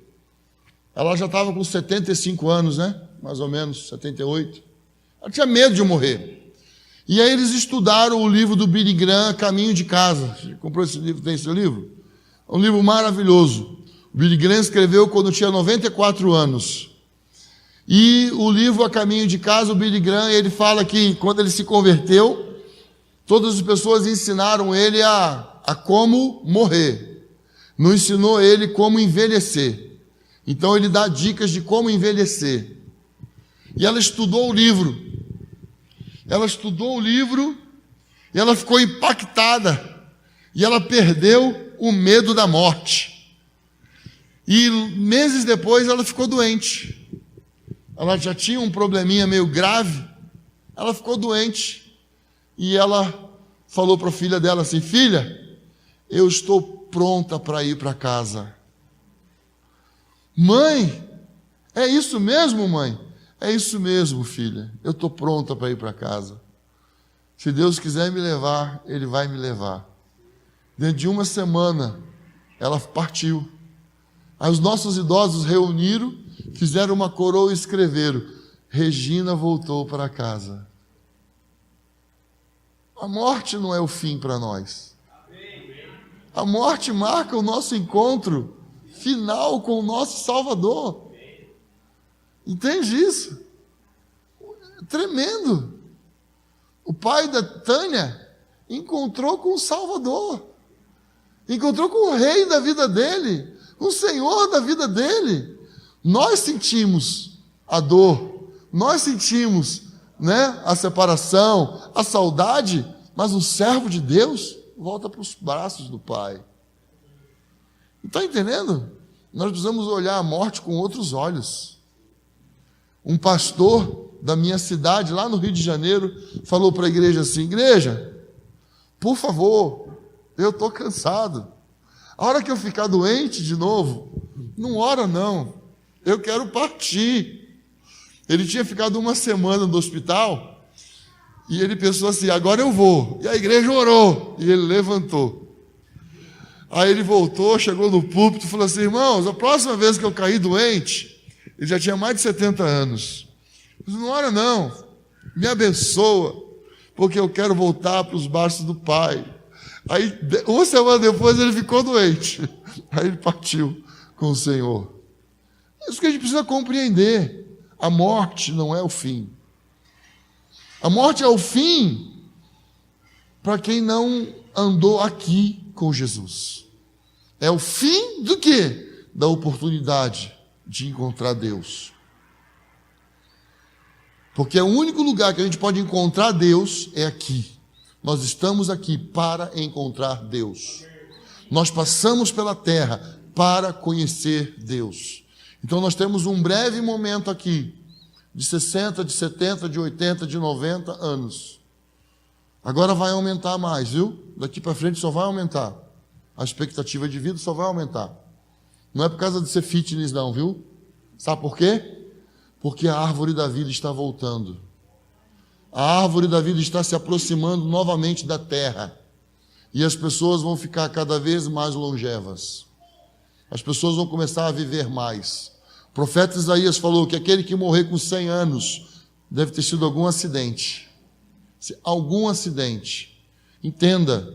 Ela já estava com 75 anos, né? Mais ou menos, 78. Ela tinha medo de morrer. E aí eles estudaram o livro do Billy Graham, Caminho de Casa. Você comprou esse livro? Tem esse livro? É um livro maravilhoso. O Billy Graham escreveu quando tinha 94 anos. E o livro A Caminho de Casa, o Billy Graham, ele fala que quando ele se converteu, todas as pessoas ensinaram ele a como morrer. Não ensinou ele como envelhecer. Então ele dá dicas de como envelhecer. E ela estudou o livro. Ela estudou o livro e ela ficou impactada. E ela perdeu o medo da morte. E meses depois ela ficou doente. Ela já tinha um probleminha meio grave. Ela ficou doente. E ela falou para a filha dela assim: filha, eu estou pronta para ir para casa. Mãe, é isso mesmo, mãe? É isso mesmo, filha. Eu estou pronta para ir para casa. Se Deus quiser me levar, Ele vai me levar. Dentro de 1 semana, ela partiu. Aí os nossos idosos reuniram, fizeram uma coroa e escreveram: Regina voltou para casa. A morte não é o fim para nós. A morte marca o nosso encontro final com o nosso Salvador. Entende isso? Tremendo. O pai da Tânia encontrou com o Salvador. Encontrou com o rei da vida dele, com o Senhor da vida dele. Nós sentimos a dor, nós sentimos, né, a separação, a saudade, mas o servo de Deus volta para os braços do Pai. Está entendendo? Nós precisamos olhar a morte com outros olhos. Um pastor da minha cidade, lá no Rio de Janeiro, falou para a igreja assim: igreja, por favor, eu estou cansado. A hora que eu ficar doente de novo, não ora não, eu quero partir. Ele tinha ficado 1 semana no hospital, e ele pensou assim: agora eu vou. E a igreja orou, e ele levantou. Aí ele voltou, chegou no púlpito e falou assim: irmãos, a próxima vez que eu cair doente, ele já tinha mais de 70 anos. Eu disse: não ora não, me abençoa, porque eu quero voltar para os braços do Pai. Aí 1 semana depois ele ficou doente. Aí ele partiu com o Senhor. É isso que a gente precisa compreender. A morte não é o fim. A morte é o fim para quem não andou aqui com Jesus. É o fim do quê? Da oportunidade de encontrar Deus. Porque o único lugar que a gente pode encontrar Deus é aqui. Nós estamos aqui para encontrar Deus. Nós passamos pela terra para conhecer Deus. Então nós temos um breve momento aqui, de 60, de 70, de 80, de 90 anos. Agora vai aumentar mais, viu? Daqui para frente só vai aumentar. A expectativa de vida só vai aumentar. Não é por causa de ser fitness não, viu? Sabe por quê? Porque a árvore da vida está voltando. A árvore da vida está se aproximando novamente da terra. E as pessoas vão ficar cada vez mais longevas. As pessoas vão começar a viver mais. O profeta Isaías falou que aquele que morrer com 100 anos deve ter sido algum acidente. Algum acidente. Entenda,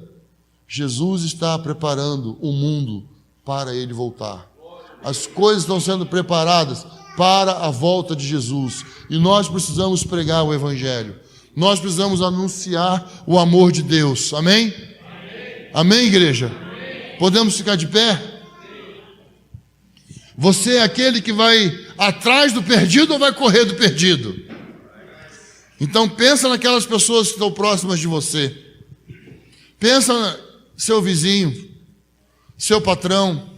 Jesus está preparando o mundo para ele voltar. As coisas estão sendo preparadas para a volta de Jesus. E nós precisamos pregar o Evangelho. Nós precisamos anunciar o amor de Deus. Amém? Amém, Amém, igreja? Amém. Podemos ficar de pé? Sim. Você é aquele que vai atrás do perdido ou vai correr do perdido? Então pensa naquelas pessoas que estão próximas de você. Pensa no seu vizinho, seu patrão,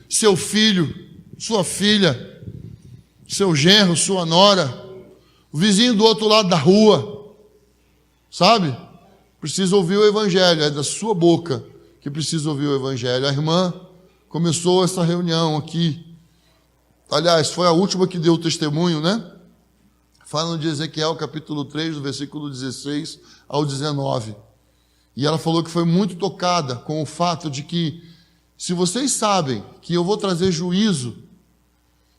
seu filho, sua filha, seu genro, sua nora, o vizinho do outro lado da rua. Sabe? Precisa ouvir o Evangelho, é da sua boca que precisa ouvir o Evangelho. A irmã começou essa reunião aqui. Aliás, foi a última que deu o testemunho, né? Falando de Ezequiel, capítulo 3, do versículo 16 ao 19. E ela falou que foi muito tocada com o fato de que, se vocês sabem que eu vou trazer juízo,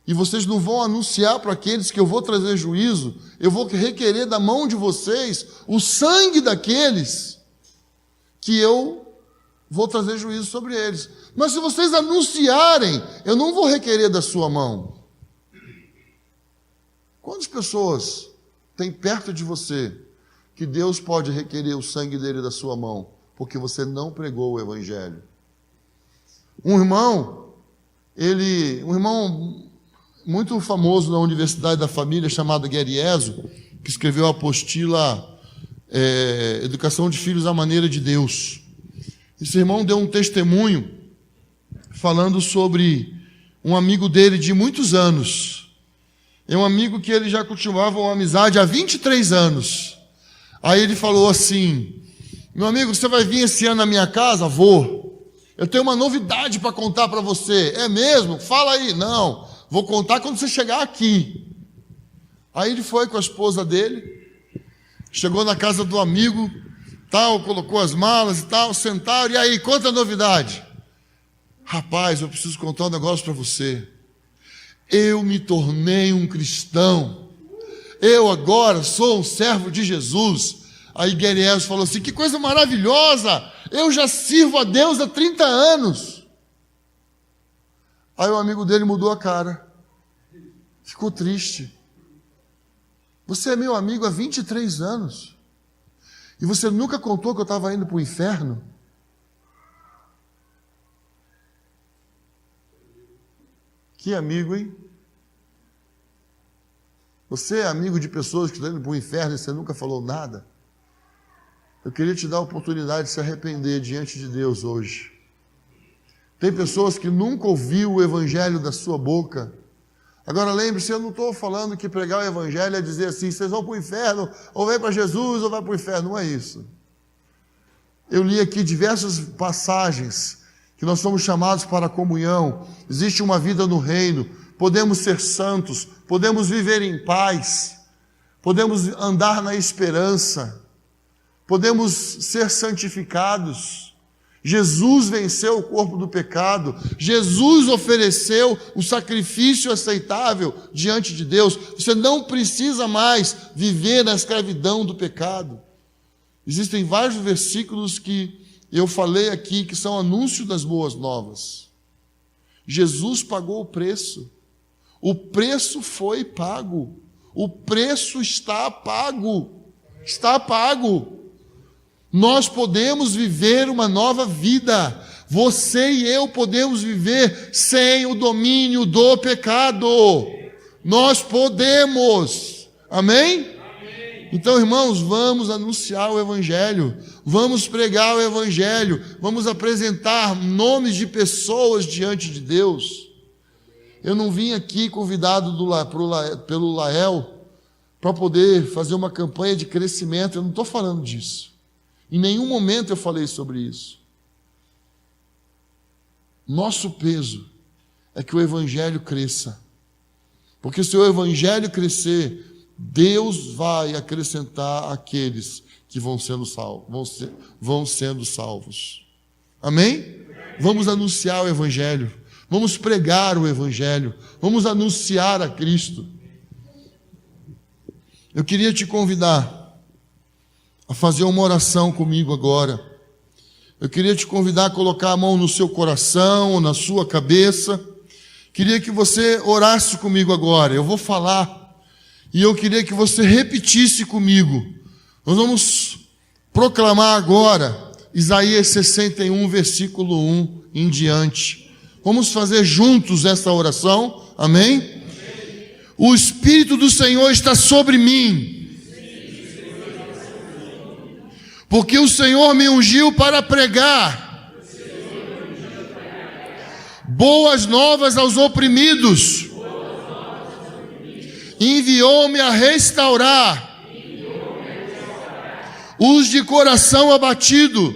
e vocês não vão anunciar para aqueles que eu vou trazer juízo, eu vou requerer da mão de vocês o sangue daqueles que eu vou trazer juízo sobre eles. Mas se vocês anunciarem, eu não vou requerer da sua mão. Quantas pessoas tem perto de você que Deus pode requerer o sangue dele da sua mão, porque você não pregou o Evangelho? Um irmão muito famoso na Universidade da Família, chamado Gueriezo, que escreveu a apostila Educação de Filhos à Maneira de Deus. Esse irmão deu um testemunho falando sobre um amigo dele de muitos anos. É um amigo que ele já cultivava uma amizade há 23 anos. Aí ele falou assim: meu amigo, você vai vir esse ano na minha casa? Vou. Eu tenho uma novidade para contar para você. É mesmo? Fala aí. Não. Vou contar quando você chegar aqui. Aí ele foi com a esposa dele, chegou na casa do amigo, tal, colocou as malas e tal, sentaram, e aí, conta a novidade. Rapaz, eu preciso contar um negócio para você. Eu me tornei um cristão. Eu agora sou um servo de Jesus. Aí Gueriezo falou assim: que coisa maravilhosa! Eu já sirvo a Deus há 30 anos. Aí o amigo dele mudou a cara. Ficou triste. Você é meu amigo há 23 anos. E você nunca contou que eu estava indo para o inferno? Que amigo, hein? Você é amigo de pessoas que estão indo para o inferno e você nunca falou nada? Eu queria te dar a oportunidade de se arrepender diante de Deus hoje. Tem pessoas que nunca ouviu o Evangelho da sua boca. Agora lembre-se, eu não estou falando que pregar o Evangelho é dizer assim: vocês vão para o inferno, ou vem para Jesus, ou vai para o inferno. Não é isso. Eu li aqui diversas passagens que nós somos chamados para a comunhão. Existe uma vida no reino, podemos ser santos, podemos viver em paz, podemos andar na esperança, podemos ser santificados. Jesus venceu o corpo do pecado. Jesus ofereceu o sacrifício aceitável diante de Deus. Você não precisa mais viver na escravidão do pecado. Existem vários versículos que eu falei aqui que são anúncio das boas novas. Jesus pagou o preço. O preço foi pago. O preço está pago. Está pago. Nós podemos viver uma nova vida. Você e eu podemos viver sem o domínio do pecado. Nós podemos. Amém? Amém. Então, irmãos, vamos anunciar o Evangelho. Vamos pregar o Evangelho. Vamos apresentar nomes de pessoas diante de Deus. Eu não vim aqui convidado pelo Lael para poder fazer uma campanha de crescimento. Eu não estou falando disso. Em nenhum momento eu falei sobre isso. Nosso peso é que o Evangelho cresça. Porque se o evangelho crescer, Deus vai acrescentar aqueles que vão sendo salvos. Amém? Vamos anunciar o evangelho. Vamos pregar o evangelho. Vamos anunciar a Cristo. Eu queria te convidar a fazer uma oração comigo agora. Eu queria te convidar a colocar a mão no seu coração, na sua cabeça. Queria que você orasse comigo agora. Eu vou falar e eu queria que você repetisse comigo. Nós vamos proclamar agora Isaías 61, versículo 1 em diante. Vamos fazer juntos essa oração. Amém? O Espírito do Senhor está sobre mim, porque o Senhor me ungiu para pregar boas novas aos oprimidos, enviou-me a restaurar os de coração abatido,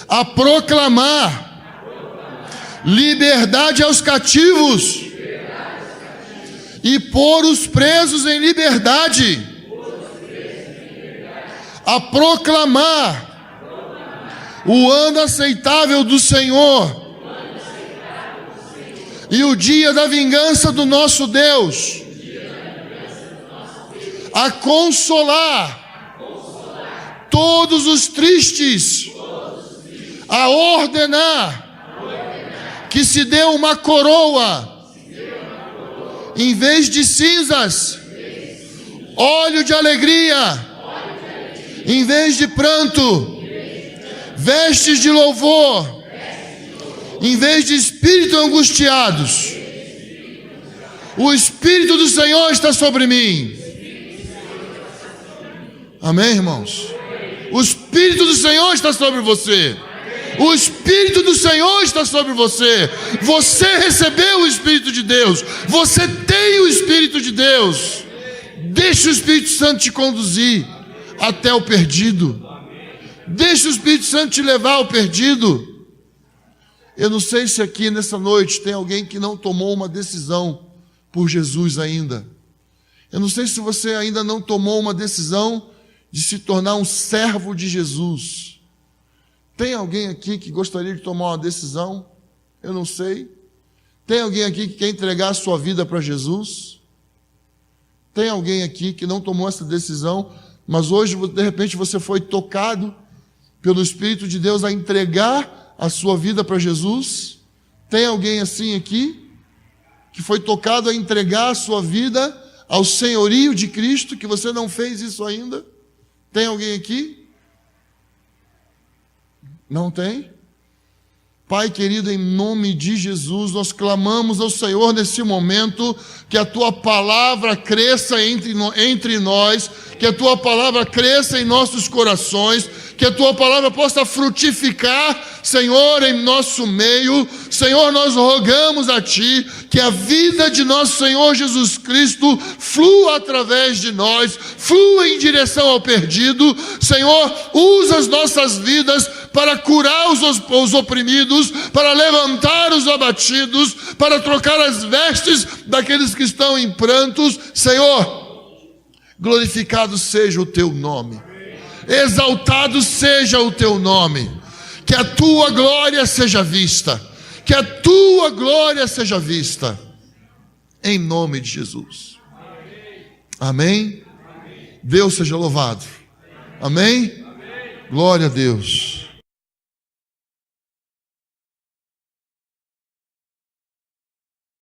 a proclamar liberdade aos cativos e pôr os presos em liberdade, a proclamar o ano aceitável do Senhor e o dia da vingança do nosso Deus, a consolar todos os tristes, a ordenar que se dê uma coroa em vez de cinzas, óleo de alegria em vez de pranto, vestes de louvor em vez de espírito angustiados. O Espírito do Senhor está sobre mim. Amém, irmãos? O Espírito do Senhor está sobre você. O Espírito do Senhor está sobre você. Você recebeu o Espírito de Deus. Você tem o Espírito de Deus. Deixa o Espírito Santo te conduzir até o perdido. Deixa o Espírito Santo te levar ao perdido. Eu não sei se aqui nessa noite tem alguém que não tomou uma decisão por Jesus ainda. Eu não sei se você ainda não tomou uma decisão de se tornar um servo de Jesus. Tem alguém aqui que gostaria de tomar uma decisão? Eu não sei. Tem alguém aqui que quer entregar a sua vida para Jesus? Tem alguém aqui que não tomou essa decisão, mas hoje, de repente, você foi tocado pelo Espírito de Deus a entregar a sua vida para Jesus? Tem alguém assim aqui que foi tocado a entregar a sua vida ao senhorio de Cristo, que você não fez isso ainda? Tem alguém aqui? Não tem? Pai querido, em nome de Jesus, nós clamamos ao Senhor nesse momento, que a Tua palavra cresça entre nós, que a Tua palavra cresça em nossos corações, que a Tua palavra possa frutificar, Senhor, em nosso meio. Senhor, nós rogamos a Ti que a vida de nosso Senhor Jesus Cristo flua através de nós, flua em direção ao perdido. Senhor, usa as nossas vidas para curar os oprimidos, para levantar os abatidos, para trocar as vestes daqueles que estão em prantos. Senhor, glorificado seja o Teu nome, exaltado seja o Teu nome, que a Tua glória seja vista, que a Tua glória seja vista, em nome de Jesus. Amém? Deus seja louvado. Amém? Glória a Deus.